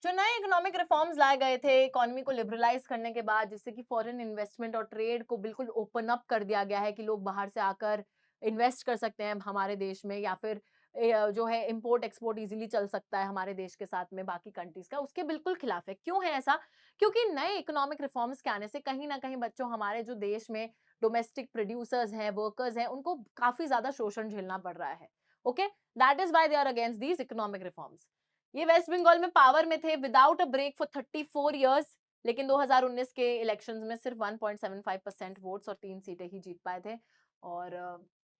जो नए economic reforms लाए गए थे economy को लिबरलाइज करने के बाद, जिससे कि फॉरेन इन्वेस्टमेंट और ट्रेड को बिल्कुल ओपन अप कर दिया गया है कि लोग बाहर से आकर इन्वेस्ट कर सकते हैं हमारे देश में, या फिर जो है इंपोर्ट एक्सपोर्ट इजीली चल सकता है हमारे देश के साथ में बाकी कंट्रीज का, उसके बिल्कुल खिलाफ है। क्यों है ऐसा? क्योंकि नए इकोनॉमिक रिफॉर्म्स के आने से कहीं ना कहीं बच्चों, हमारे जो देश में डोमेस्टिक प्रोड्यूसर्स हैं, वर्कर्स हैं, उनको काफी ज्यादा शोषण झेलना पड़ रहा है। Okay, that is why they are against these economic reforms. ये वेस्ट बंगाल में पावर में थे without a break for 34 years, लेकिन 2019 के इलेक्शंस में सिर्फ 1.75% वोट्स और 3 सीटें ही जीत पाए थे। और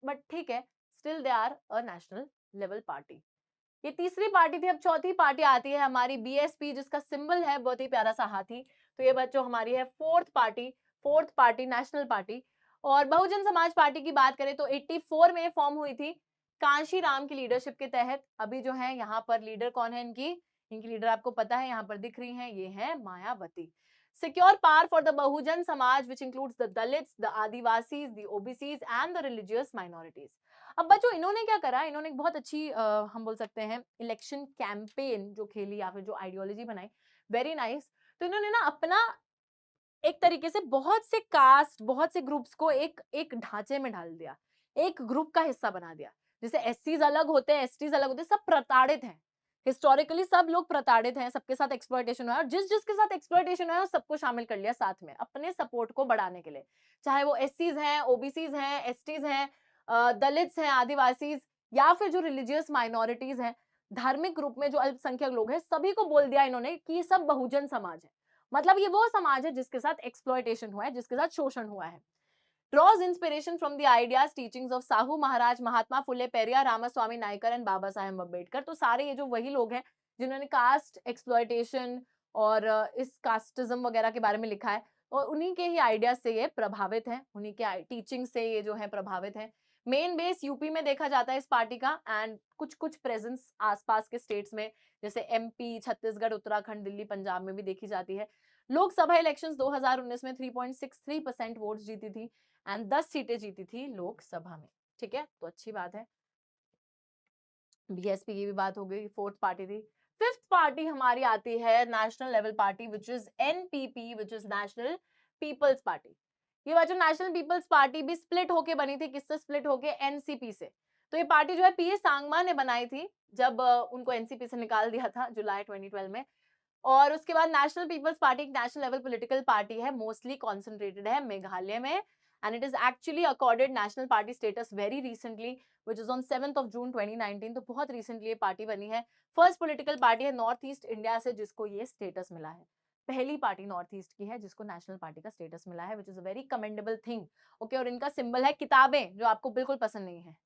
बट ठीक है, still they are a national level party. ये तीसरी पार्टी थी। अब चौथी पार्टी आती है हमारी बीएसपी, जिसका सिंबल है बहुत ही प्यारा सा हाथी। तो ये बच्चों हमारी है फोर्थ पार्टी नेशनल पार्टी। और बहुजन समाज पार्टी की बात करें तो 84 में फॉर्म हुई थी कांशी राम की लीडरशिप के तहत। अभी जो है यहाँ पर लीडर कौन है इनकी? इनकी लीडर आपको पता है, यहाँ पर दिख रही हैं, ये है Mayawati. Secure power for the Bahujan Samaj which includes the Dalits, the Adivasis, the OBCs and the religious minorities. अब बच्चों, इन्होंने क्या करा? इन्होंने एक बहुत अच्छी हम बोल सकते हैं इलेक्शन कैंपेन जो खेली, या फिर जो आइडियोलॉजी बनाई, वेरी नाइस। तो इन्होंने ना अपना एक तरीके से बहुत से कास्ट, बहुत से ग्रुप्स को एक एक ढांचे में ढाल दिया एक ग्रुप का हिस्सा बना दिया। जैसे एससीज अलग होते हैं, एसटीज अलग होते हैं, सब प्रताड़ित हैं। हिस्टोरिकली सब लोग प्रताड़ित हैं, सबके साथ एक्सप्लॉयटेशन हुआ है और जिसके साथ एक्सप्लॉयटेशन हुआ है, सबको शामिल कर लिया साथ में अपने सपोर्ट को बढ़ाने के लिए। चाहे वो एससीज हैं, ओबीसीज हैं, एसटीज हैं, दलित्स हैं, आदिवासीज या फिर जो रिलीजियस माइनॉरिटीज हैं, धार्मिक ग्रुप में जो अल्पसंख्यक लोग हैं, सभी को बोल दिया इन्होंने कि ये सब बहुजन समाज है। मतलब ये वो समाज है जिसके साथ एक्सप्लॉयटेशन हुआ है, जिसके साथ शोषण हुआ है। draws inspiration from the ideas teachings of Shahu Maharaj, Mahatma Phule Periyar, Ramasamy Naicker and Baba Saheb Ambedkar. तो सारे ये जो वही लोग हैं जिन्होंने कास्ट एक्सप्लॉयटेशन और इस कास्टिज्म वगैरह के बारे में लिखा है और उन्हीं के ही आइडियाज से ये प्रभावित हैं, उन्हीं के टीचिंग से ये जो है प्रभावित है। मेन बेस यूपी में देखा जाता है इस पार्टी का एंड कुछ कुछ प्रेजेंस आसपास के स्टेट्स में जैसे एमपी, छत्तीसगढ़, उत्तराखंड, दिल्ली, पंजाब में भी देखी जाती है। लोकसभा इलेक्शंस 2019 में 3.63% वोट्स जीती थी एंड 10 सीटें जीती थी लोकसभा में। ठीक है, तो अच्छी बात है। बीएसपी की भी बात हो गई, फोर्थ पार्टी थी। फिफ्थ पार्टी हमारी आती है national level party which is NPP, which is National People's Party. ये वजह नेशनल पीपल्स पार्टी भी स्प्लिट होके बनी थी, किससे स्प्लिट होके? एनसीपी से। तो ये पार्टी जो है पीए सांगमा ने बनाई थी जब उनको एनसीपी से निकाल दिया था जुलाई 2012 में। और उसके बाद नेशनल पीपल्स पार्टी एक नेशनल लेवल पॉलिटिकल पार्टी है, मोस्टली कॉन्सेंट्रेटेड है मेघालय में and it is actually accorded national party status very recently which is on 7th of June 2019। तो बहुत रिसेंटली ये पार्टी बनी है। फर्स्ट पॉलिटिकल पार्टी है नॉर्थ ईस्ट इंडिया से जिसको ये स्टेटस मिला है। पहली पार्टी नॉर्थ ईस्ट की है जिसको नेशनल पार्टी का स्टेटस मिला है, which is a very commendable thing. Okay, और इनका सिंबल है किताबें, जो आपको बिल्कुल पसंद नहीं है।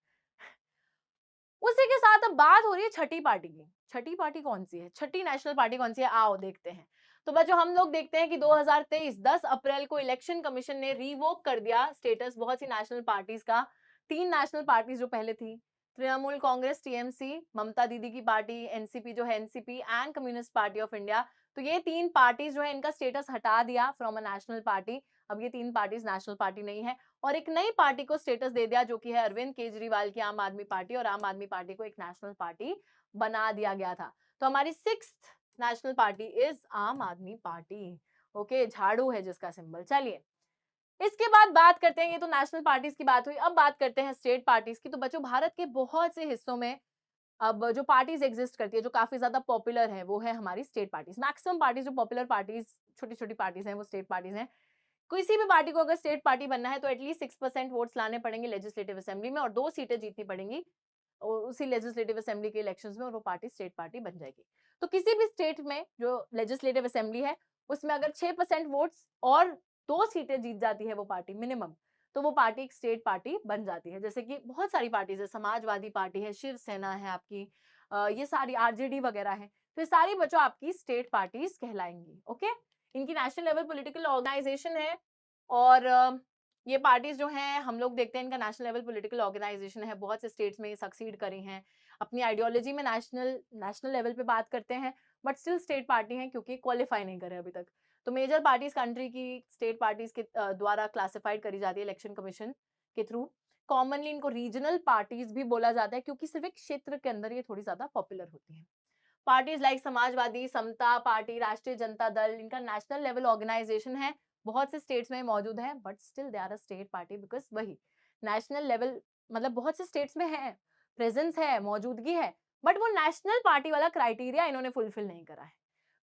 उसी के साथ अब बात हो रही है छठी पार्टी की। छठी पार्टी कौन सी है? छठी नेशनल पार्टी कौन सी है? आओ देखते हैं। तो बच्चों हम लोग देखते हैं कि 2023 10 अप्रैल को इलेक्शन कमीशन ने रिवोक कर दिया स्टेटस बहुत सी नेशनल पार्टीज का। तीन नेशनल पार्टीज जो पहले थी, तृणमूल कांग्रेस टीएमसी, ममता दीदी की पार्टी एनसीपी जो है NCP and communist party of India. तो ये तीन पार्टीज जो है इनका स्टेटस हटा दिया फ्रॉम अ नेशनल पार्टी। अब ये तीन पार्टीज नेशनल पार्टी नहीं है और एक नई पार्टी को स्टेटस दे दिया जो कि है अरविंद केजरीवाल की आम आदमी पार्टी, और आम आदमी पार्टी को एक नेशनल पार्टी बना दिया गया था। तो हमारी सिक्स्थ नेशनल पार्टी इज आम आदमी पार्टी। ओके, झाड़ू है जिसका सिंबल। चलिए इसके बाद बात करते हैं, ये तो नेशनल पार्टीज की बात हुई, अब बात करते हैं स्टेट पार्टीज की। तो बच्चों भारत के बहुत से हिस्सों में अब जो पार्टीज एग्जिस्ट करती है, जो काफी ज्यादा पॉपुलर है, वो है हमारी स्टेट पार्टीज। मैक्सिमम पार्टीज जो पॉपुलर पार्टीज, छोटी छोटी पार्टीज हैं, वो स्टेट पार्टीज हैं। किसी भी पार्टी को अगर स्टेट पार्टी बनना है तो एटलीस्ट 6% वोट्स लाने पड़ेंगे लेजिस्लेटिव असेंबली में और 2 सीटें जीतनी पड़ेंगी उसी लेजिस्लेटिव असेंबली के इलेक्शंस में और वो पार्टी स्टेट पार्टी बन जाएगी। तो किसी भी स्टेट में जो लेजिस्लेटिव असेंबली है उसमें अगर 6% वोट्स और 2 सीटें जीत जाती है वो पार्टी मिनिमम, तो वो पार्टी एक स्टेट पार्टी बन जाती है। जैसे कि बहुत सारी पार्टीज है, समाजवादी पार्टी है, शिवसेना है आपकी, ये सारी आरजेडी वगैरह है। तो ये सारी बच्चों आपकी स्टेट पार्टीज कहलाएंगी। ओके, इनकी नेशनल लेवल पॉलिटिकल ऑर्गेनाइजेशन है और ये पार्टीज जो हैं हम लोग देखते हैं इनका नेशनल लेवल पॉलिटिकल ऑर्गेनाइजेशन है, बहुत से स्टेट्स में सक्सीड करी हैं। अपनी आइडियोलॉजी में नेशनल लेवल पे बात करते हैं बट स्टिल स्टेट पार्टी हैं क्योंकि क्वालिफाई नहीं करे अभी तक। तो मेजर पार्टीज कंट्री की स्टेट पार्टीज के द्वारा क्लासिफाइड करी जाती है इलेक्शन कमीशन के थ्रू। कॉमनली इनको रीजनल पार्टीज भी बोला जाता है क्योंकि सिर्फ एक क्षेत्र के अंदर ये थोड़ी ज्यादा पॉपुलर होती है। पार्टीज लाइक समाजवादी, समता पार्टी, राष्ट्रीय जनता दल, इनका नेशनल लेवल ऑर्गेनाइजेशन है, बहुत से स्टेट्स में मौजूद है but still they are a state party because वही नेशनल लेवल, मतलब बहुत से स्टेट्स में है, प्रेजेंस है, मौजूदगी है, बट वो नेशनल पार्टी वाला क्राइटेरिया इन्होंने फुलफिल नहीं करा है।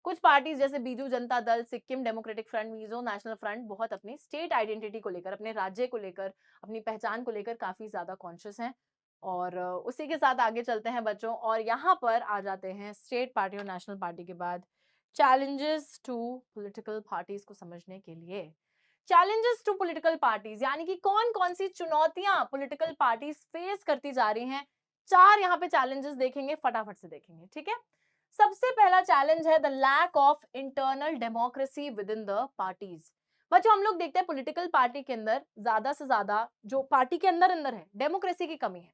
कुछ पार्टीज जैसे Biju Janata Dal, Sikkim democratic front, Mizo national front बहुत अपनी स्टेट आइडेंटिटी को लेकर, अपने राज्य को लेकर, अपनी पहचान को लेकर काफी ज्यादा कॉन्शियस हैं। और उसी के साथ आगे चलते हैं बच्चों और यहाँ पर आ जाते हैं स्टेट पार्टी और नेशनल पार्टी के बाद चैलेंजेस टू पॉलिटिकल पार्टीज को समझने के लिए। चैलेंजेस टू पॉलिटिकल पार्टीज यानी कि कौन कौन सी चुनौतियां पॉलिटिकल पार्टीज फेस करती जा रही हैं। चार यहाँ पे चैलेंजेस देखेंगे, फटाफट से देखेंगे। ठीक है, सबसे पहला चैलेंज है the lack of internal democracy within the parties. बच्चों हम लोग देखते हैं पॉलिटिकल पार्टी के अंदर ज्यादा से ज्यादा जो पार्टी के अंदर अंदर है डेमोक्रेसी की कमी है।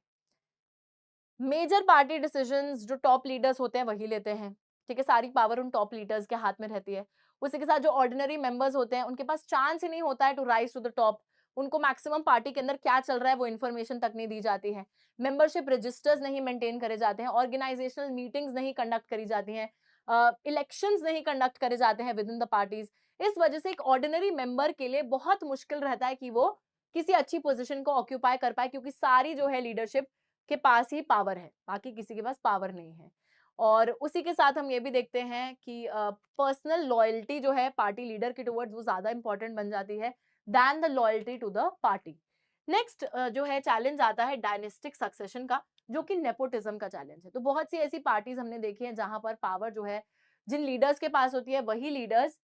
मेजर पार्टी डिसीजंस जो टॉप लीडर्स होते हैं वही लेते हैं। ठीक है, सारी पावर उन टॉप लीडर्स के हाथ में रहती है। उसी के साथ जो ऑर्डिनरी मेंबर्स होते हैं उनके पास चांस ही नहीं होता है to rise to the top. उनको मैक्सिमम पार्टी के अंदर क्या चल रहा है वो इन्फॉर्मेशन तक नहीं दी जाती है। मेंबरशिप रजिस्टर्स नहीं मेंटेन करे जाते हैं, ऑर्गेनाइजेशनल मीटिंग्स नहीं कंडक्ट करी जाती हैं, इलेक्शंस नहीं कंडक्ट करे जाते हैं विद इन द पार्टीज। इस वजह से एक ऑर्डिनरी मेंबर के लिए बहुत मुश्किल रहता है कि वो किसी अच्छी पोजीशन को ऑक्यूपाई कर पाए, क्योंकि सारी जो है लीडरशिप के पास ही पावर है, बाकी किसी के पास पावर नहीं है। और उसी के साथ हम ये भी देखते हैं कि पर्सनल लॉयल्टी जो है पार्टी लीडर के टुवर्ड्स वो ज़्यादा इंपॉर्टेंट बन जाती है than the loyalty to the party. Next जो है चैलेंज आता है डायनेस्टिक सक्सेशन का, जो कि नेपोटिज्म का चैलेंज है। तो बहुत सी ऐसी पार्टीज हमने देखी हैं जहां पर पावर जो है जिन लीडर्स के पास होती है, वही लीडर्स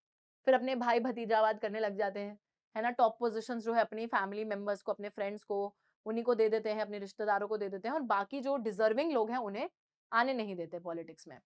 फिर अपने भाई भतीजावाद करने लग जाते हैं, है ना। टॉप पोजीशंस जो है अपनी फैमिली मेंबर्स को, अपने फ्रेंड्स को, उन्हीं को दे देते हैं, अपने रिश्तेदारों को दे देते हैं, और बाकी जो डिजर्विंग लोग हैं उन्हें आने नहीं देते पॉलिटिक्स में।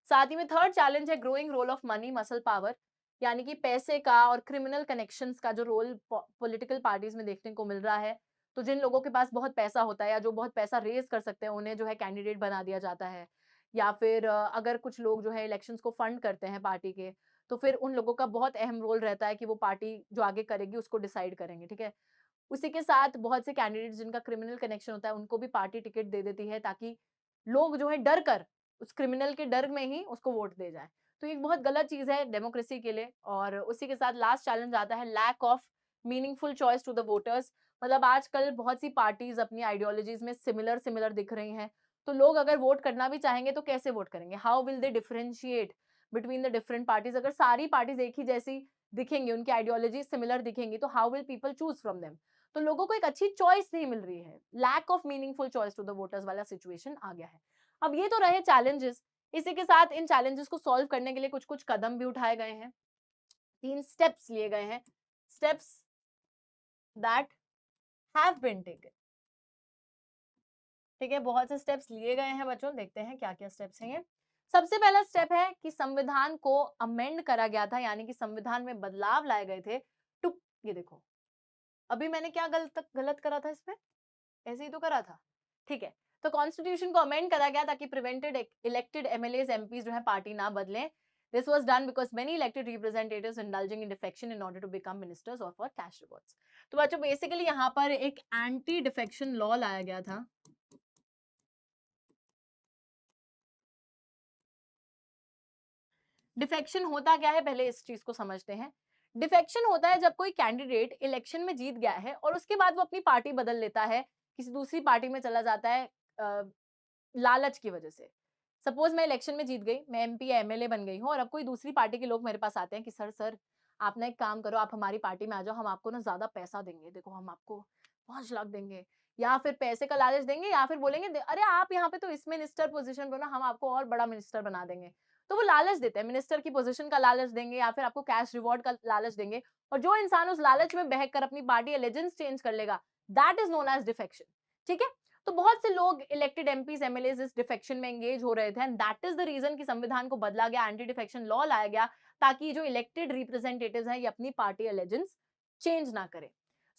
साथ ही में थर्ड चैलेंज है growing role of money muscle power, यानी कि पैसे का और क्रिमिनल कनेक्शंस का जो रोल पॉलिटिकल पार्टीज में देखने को मिल रहा है। तो जिन लोगों के पास बहुत पैसा होता है या जो बहुत पैसा रेज कर सकते हैं, उन्हें जो है कैंडिडेट बना दिया जाता है। या फिर अगर कुछ लोग जो है इलेक्शंस को फंड करते हैं पार्टी के, तो फिर उन लोगों का बहुत अहम रोल रहता है कि वो पार्टी जो आगे करेगी उसको डिसाइड करेंगे, ठीक है। उसी के साथ बहुत से कैंडिडेट्स जिनका क्रिमिनल कनेक्शन होता है, उनको भी पार्टी टिकट दे देती है, ताकि लोग जो है डर कर, उस क्रिमिनल के डर में ही उसको वोट दे जाए। तो ये एक बहुत गलत चीज़ है डेमोक्रेसी के लिए। और उसी के साथ लास्ट चैलेंज आता है lack of meaningful choice to the voters. मतलब आजकल बहुत सी पार्टीज़ अपनी आइडियोलॉजीज़ में सिमिलर सिमिलर दिख रही हैं, तो लोग अगर वोट करना भी चाहेंगे तो कैसे वोट करेंगे? How will they differentiate between the different parties? अगर सारी पार्टीज़ एक ही जैसी दिखेंगी, उनकी आइडियोलॉजीज़ सिमिलर दिखेंगी, तो how will people choose from them? तो लोगों को एक अच्छी चॉइस नहीं मिल रही है, lack of meaningful choice to the voters वाला सिचुएशन आ गया है। अब ये तो रहे चैलेंजेस, इसी के साथ इन चैलेंजेस को सॉल्व करने के लिए कुछ कुछ कदम भी उठाए गए हैं, 3 स्टेप्स लिए गए हैं, steps that have been taken. ठीक है, बहुत से स्टेप्स लिए गए हैं बच्चों, देखते हैं क्या क्या स्टेप्स हैं ये। सबसे पहला स्टेप है कि संविधान को अमेंड करा गया था, यानी कि संविधान में बदलाव लाए गए थे टू, ये देखो अभी मैंने क्या गलत गलत करा था इसमें, ऐसे ही तो करा था, ठीक है। तो कॉन्स्टिट्यूशन को अमेंड करा गया ताकि प्रिवेंटेड इलेक्टेड एमएलएज एमपीज जो है पार्टी ना बदलें। This was done because many elected representatives indulging in defection in order to become ministers और फॉर कैश रिवॉर्ड्स। तो बच्चों बेसिकली यहाँ पर एक एंटी डिफेक्शन लॉ लाया गया था। डिफेक्शन होता क्या है, पहले इस चीज को समझते हैं। डिफेक्शन होता है जब कोई कैंडिडेट इलेक्शन में जीत गया है और उसके बाद वो अपनी पार्टी बदल लेता है, किसी दूसरी पार्टी में चला जाता है, लालच की वजह से। सपोज मैं इलेक्शन में जीत गई, मैं एमपी या एमएलए बन गई हूँ, और अब कोई दूसरी पार्टी के लोग मेरे पास आते हैं कि सर सर आप ना एक काम करो, आप हमारी पार्टी में आ जाओ, हम आपको ना ज्यादा पैसा देंगे, देखो हम आपको 5 लाख देंगे, या फिर पैसे का लालच देंगे, या फिर बोलेंगे अरे आप यहाँ पे तो इस मिनिस्टर पोजीशन पर ना, हम आपको और बड़ा मिनिस्टर बना देंगे। तो वो लालच देते हैं, मिनिस्टर की पोजीशन का लालच देंगे या फिर आपको कैश रिवॉर्ड का लालच देंगे। और जो इंसान उस लालच में बहक कर अपनी पार्टी एलिजेंस चेंज कर लेगा, that is known as defection. ठीक है, तो बहुत से लोग इलेक्टेड एमपीज एमएलएज इस डिफेक्शन में एंगेज हो रहे थे, and that is the reason कि संविधान को बदला गया, एंटी डिफेक्शन लॉ लाया गया, ताकि जो इलेक्टेड रिप्रेजेंटेटिव्स हैं ये अपनी पार्टी एलिजेंस चेंज ना करें।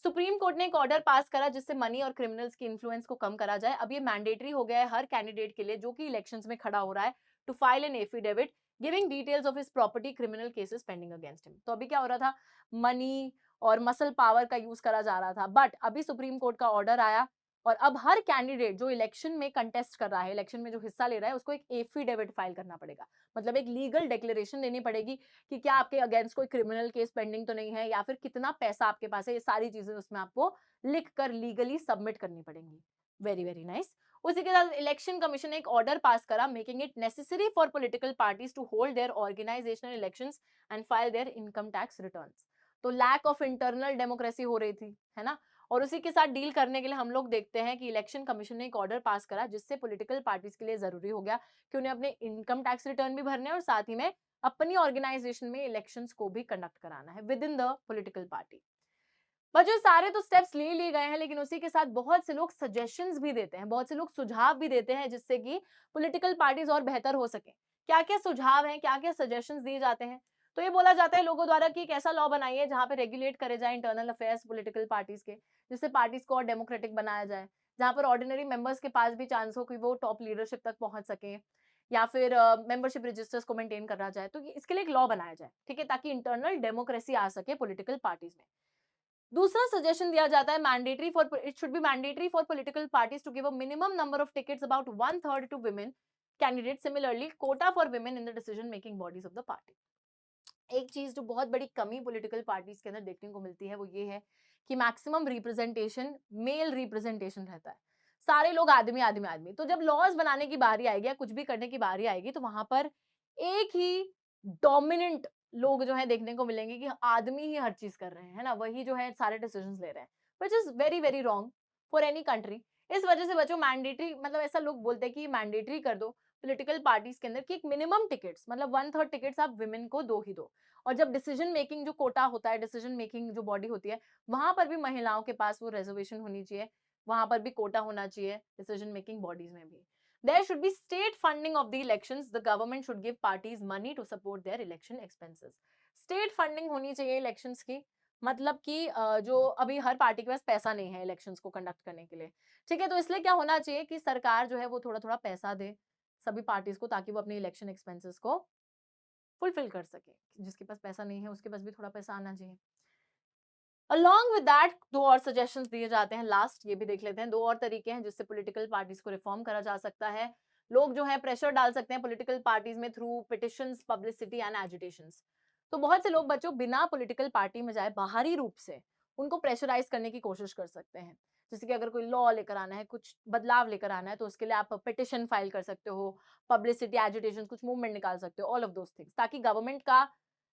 सुप्रीम कोर्ट ने एक ऑर्डर पास करा जिससे मनी और क्रिमिनल्स की इन्फ्लुएंस को कम करा जाए। अब ये मैंडेटरी हो गया है हर कैंडिडेट के लिए जो कि इलेक्शंस में खड़ा हो रहा है, to file an affidavit giving details of his property criminal cases pending against him. तो अभी क्या हो रहा था, मनी और मसल पावर का यूज करा जा रहा था, बट अभी सुप्रीम कोर्ट का ऑर्डर आया और अब हर कैंडिडेट जो इलेक्शन में कंटेस्ट कर रहा है, इलेक्शन में जो हिस्सा ले रहा है, उसको एक एफिडेविट फाइल करना पड़ेगा। मतलब एक लीगल डिक्लेरेशन देनी पड़ेगी कि क्या आपके अगेंस्ट कोई क्रिमिनल केस पेंडिंग तो नहीं है, या फिर कितना पैसा आपके पास है, ये सारी चीजें उसमें आपको लिख कर लीगली सबमिट करनी पड़ेंगी। Very very nice. उसी के साथ इलेक्शन कमीशन ने एक ऑर्डर पास करा making it necessary for political parties to hold their organisational elections and file their income tax returns. तो लैक ऑफ इंटरनल डेमोक्रेसी हो रही थी, है ना। और उसी के साथ डील करने के लिए हम लोग देखते हैं कि इलेक्शन कमीशन ने एक ऑर्डर पास करा जिससे पॉलिटिकल पार्टीज के लिए जरूरी हो गया कि उन्हें अपने इनकम टैक्स रिटर्न भी भरने और साथ ही में अपनी ऑर्गेनाइजेशन में इलेक्शंस को भी कंडक्ट कराना है with in the political party. बच्चों सारे तो स्टेप्स ले लिए गए हैं, लेकिन उसी के साथ बहुत से लोग सजेशंस भी देते हैं, बहुत से लोग सुझाव भी देते हैं जिससे कि पॉलिटिकल पार्टीज और बेहतर हो सके। क्या क्या सुझाव हैं, क्या क्या सजेशंस दिए जाते हैं? तो ये बोला जाता है लोगों द्वारा कि एक ऐसा लॉ बनाइए जहां पे रेगुलेट करे जाए इंटरनल अफेयर्स पॉलिटिकल पार्टीज के, जिससे पार्टीज को और डेमोक्रेटिक बनाया जाए, जहां पर ऑर्डिनरी मेंबर्स के पास भी चांस हो कि वो टॉप लीडरशिप तक पहुंच सके, या फिर मेंबरशिप रजिस्टर्स को मेंटेन करना जाए। तो इसके लिए एक लॉ बनाया जाए, ठीक है, ताकि इंटरनल डेमोक्रेसी आ सके पॉलिटिकल पार्टीज में। दूसरा सजेशन दिया जाता है mandatory for it should be mandatory for political parties to give a minimum number of tickets about 1/3 to women candidate, similarly quota for women in the decision making bodies of the party. एक चीज जो बहुत बड़ी कमी political parties के अंदर देखने को मिलती है वो ये है कि मैक्सिमम रिप्रेजेंटेशन मेल रिप्रेजेंटेशन रहता है, सारे लोग आदमी आदमी आदमी। तो जब लॉज बनाने की बारी आएगी या कुछ भी करने की बारी आएगी तो वहां पर एक ही डोमिनेंट लोग जो है देखने को मिलेंगे कि आदमी ही हर चीज कर रहे हैं, है ना, वही जो है सारे डिसीजंस ले रहे हैं, which is very very wrong for any country. इस वजह से बच्चों मैंडेटरी, मतलब ऐसा लोग बोलते हैं कि मैंडेटरी कर दो पॉलिटिकल पार्टीज के अंदर कि एक मिनिमम टिकट्स, मतलब 1/3 टिकट्स आप विमेन को दो ही दो। और जब डिसीजन मेकिंग जो कोटा होता है, डिसीजन मेकिंग जो बॉडी होती है, वहां पर भी महिलाओं के पास वो रिजर्वेशन होनी चाहिए, वहां पर भी कोटा होना चाहिए डिसीजन मेकिंग बॉडीज में भी। There should be state funding of the elections. The government should give parties money to support their election expenses. State funding होनी चाहिए elections की, मतलब कि जो अभी हर पार्टी के पास पैसा नहीं है इलेक्शंस को कंडक्ट करने के लिए, ठीक है, तो इसलिए क्या होना चाहिए कि सरकार जो है वो थोड़ा थोड़ा पैसा दे सभी पार्टीज को, ताकि वो अपने इलेक्शन एक्सपेंसेस को फुलफिल कर सके। जिसके पास पैसा नहीं है उसके पास भी थोड़ा पैसा आना चाहिए। अलॉन्ग विद दैट दो और सजेशंस दिए जाते हैं, लास्ट ये भी देख लेते हैं, दो और तरीके हैं जिससे पॉलिटिकल पार्टीज को रिफॉर्म करा जा सकता है। लोग जो है प्रेशर डाल सकते हैं पॉलिटिकल पार्टीज में through petitions, publicity and agitations. तो बहुत से लोग बच्चों बिना पॉलिटिकल पार्टी में जाए बाहरी रूप से उनको प्रेशराइज करने की कोशिश कर सकते हैं। जैसे कि अगर कोई लॉ लेकर आना है, कुछ बदलाव लेकर आना है, तो उसके लिए आप पिटिशन फाइल कर सकते हो, पब्लिसिटी, एजिटेशन, कुछ मूवमेंट निकाल सकते हो, ऑल ऑफ दोस थिंग्स, ताकि गवर्नमेंट का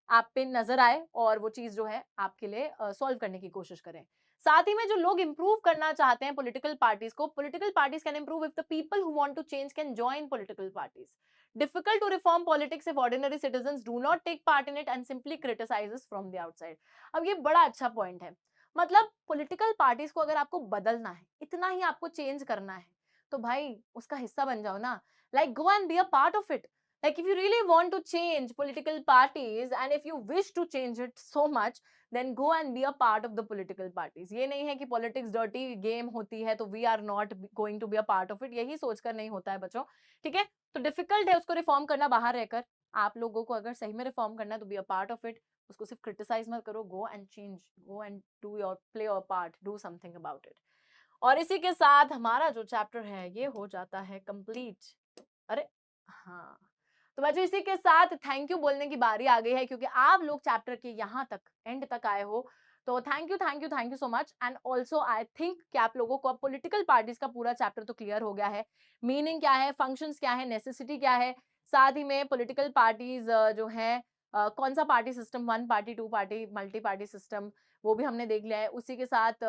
आप पे नजर आए और वो चीज जो है आपके लिए सॉल्व करने की कोशिश करें। साथ ही में जो लोग इंप्रूव करना चाहते हैं पॉलिटिकल पार्टीज को, political parties can improve if the people who want to change can join political parties. Difficult to reform politics if ordinary citizens do not take part in it and simply criticises from the outside. अब ये बड़ा अच्छा point है, मतलब political parties को अगर आपको बदलना है, इतना ही आपको चेंज करना है, तो भाई उसका हिस्सा बन जाओ ना, like go and be a part of it. Like if you really want to change political parties and if you wish to change it so much, then go and be a part of the political parties. ये नहीं है कि politics dirty game होती है तो we are not going to be a part of it, यही सोचकर नहीं होता है बच्चों, ठीक है। तो difficult है उसको रिफॉर्म करना बाहर रहकर। आप लोगों को अगर सही में रिफॉर्म करना है तो be a part of it, उसको सिर्फ क्रिटिसाइज मत करो, go and change, go and do your play your part, do something about it। और इसी के साथ हमारा जो चैप्टर है ये हो जाता है कंप्लीट। अरे हाँ, तो बच्चों इसी के साथ थैंक यू बोलने की बारी आ गई है, क्योंकि आप लोग चैप्टर के यहाँ तक एंड तक आए हो, तो thank you thank you thank you so much. And also I think कि आप लोगों को अब पॉलिटिकल पार्टीज का पूरा चैप्टर तो क्लियर हो गया है, मीनिंग क्या है, फंक्शंस क्या है, नेसेसिटी क्या है, साथ ही में पॉलिटिकल पार्टीज जो है कौन सा party system, one party, two party, multi party system, वो भी हमने देख लिया है। उसी के साथ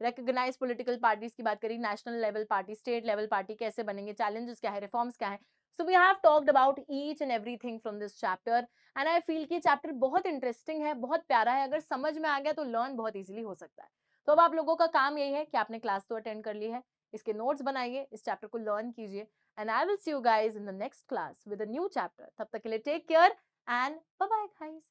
रिकॉग्नाइज पॉलिटिकल पार्टीज की बात करी, national level party, state level party कैसे बनेंगे, चैलेंजेस क्या है, रिफॉर्म्स क्या है। So we have talked about each and everything from this chapter and I feel कि चैप्टर बहुत इंटरेस्टिंग है, बहुत प्यारा है, अगर समझ में आ गया तो लर्न बहुत इजीली हो सकता है। तो अब आप लोगों का काम यही है कि आपने क्लास तो अटेंड कर ली है, इसके नोट्स बनाइए, इस चैप्टर को लर्न कीजिए and I will see you guys in the next class with a new chapter. तब तक के लिए take care and bye bye guys.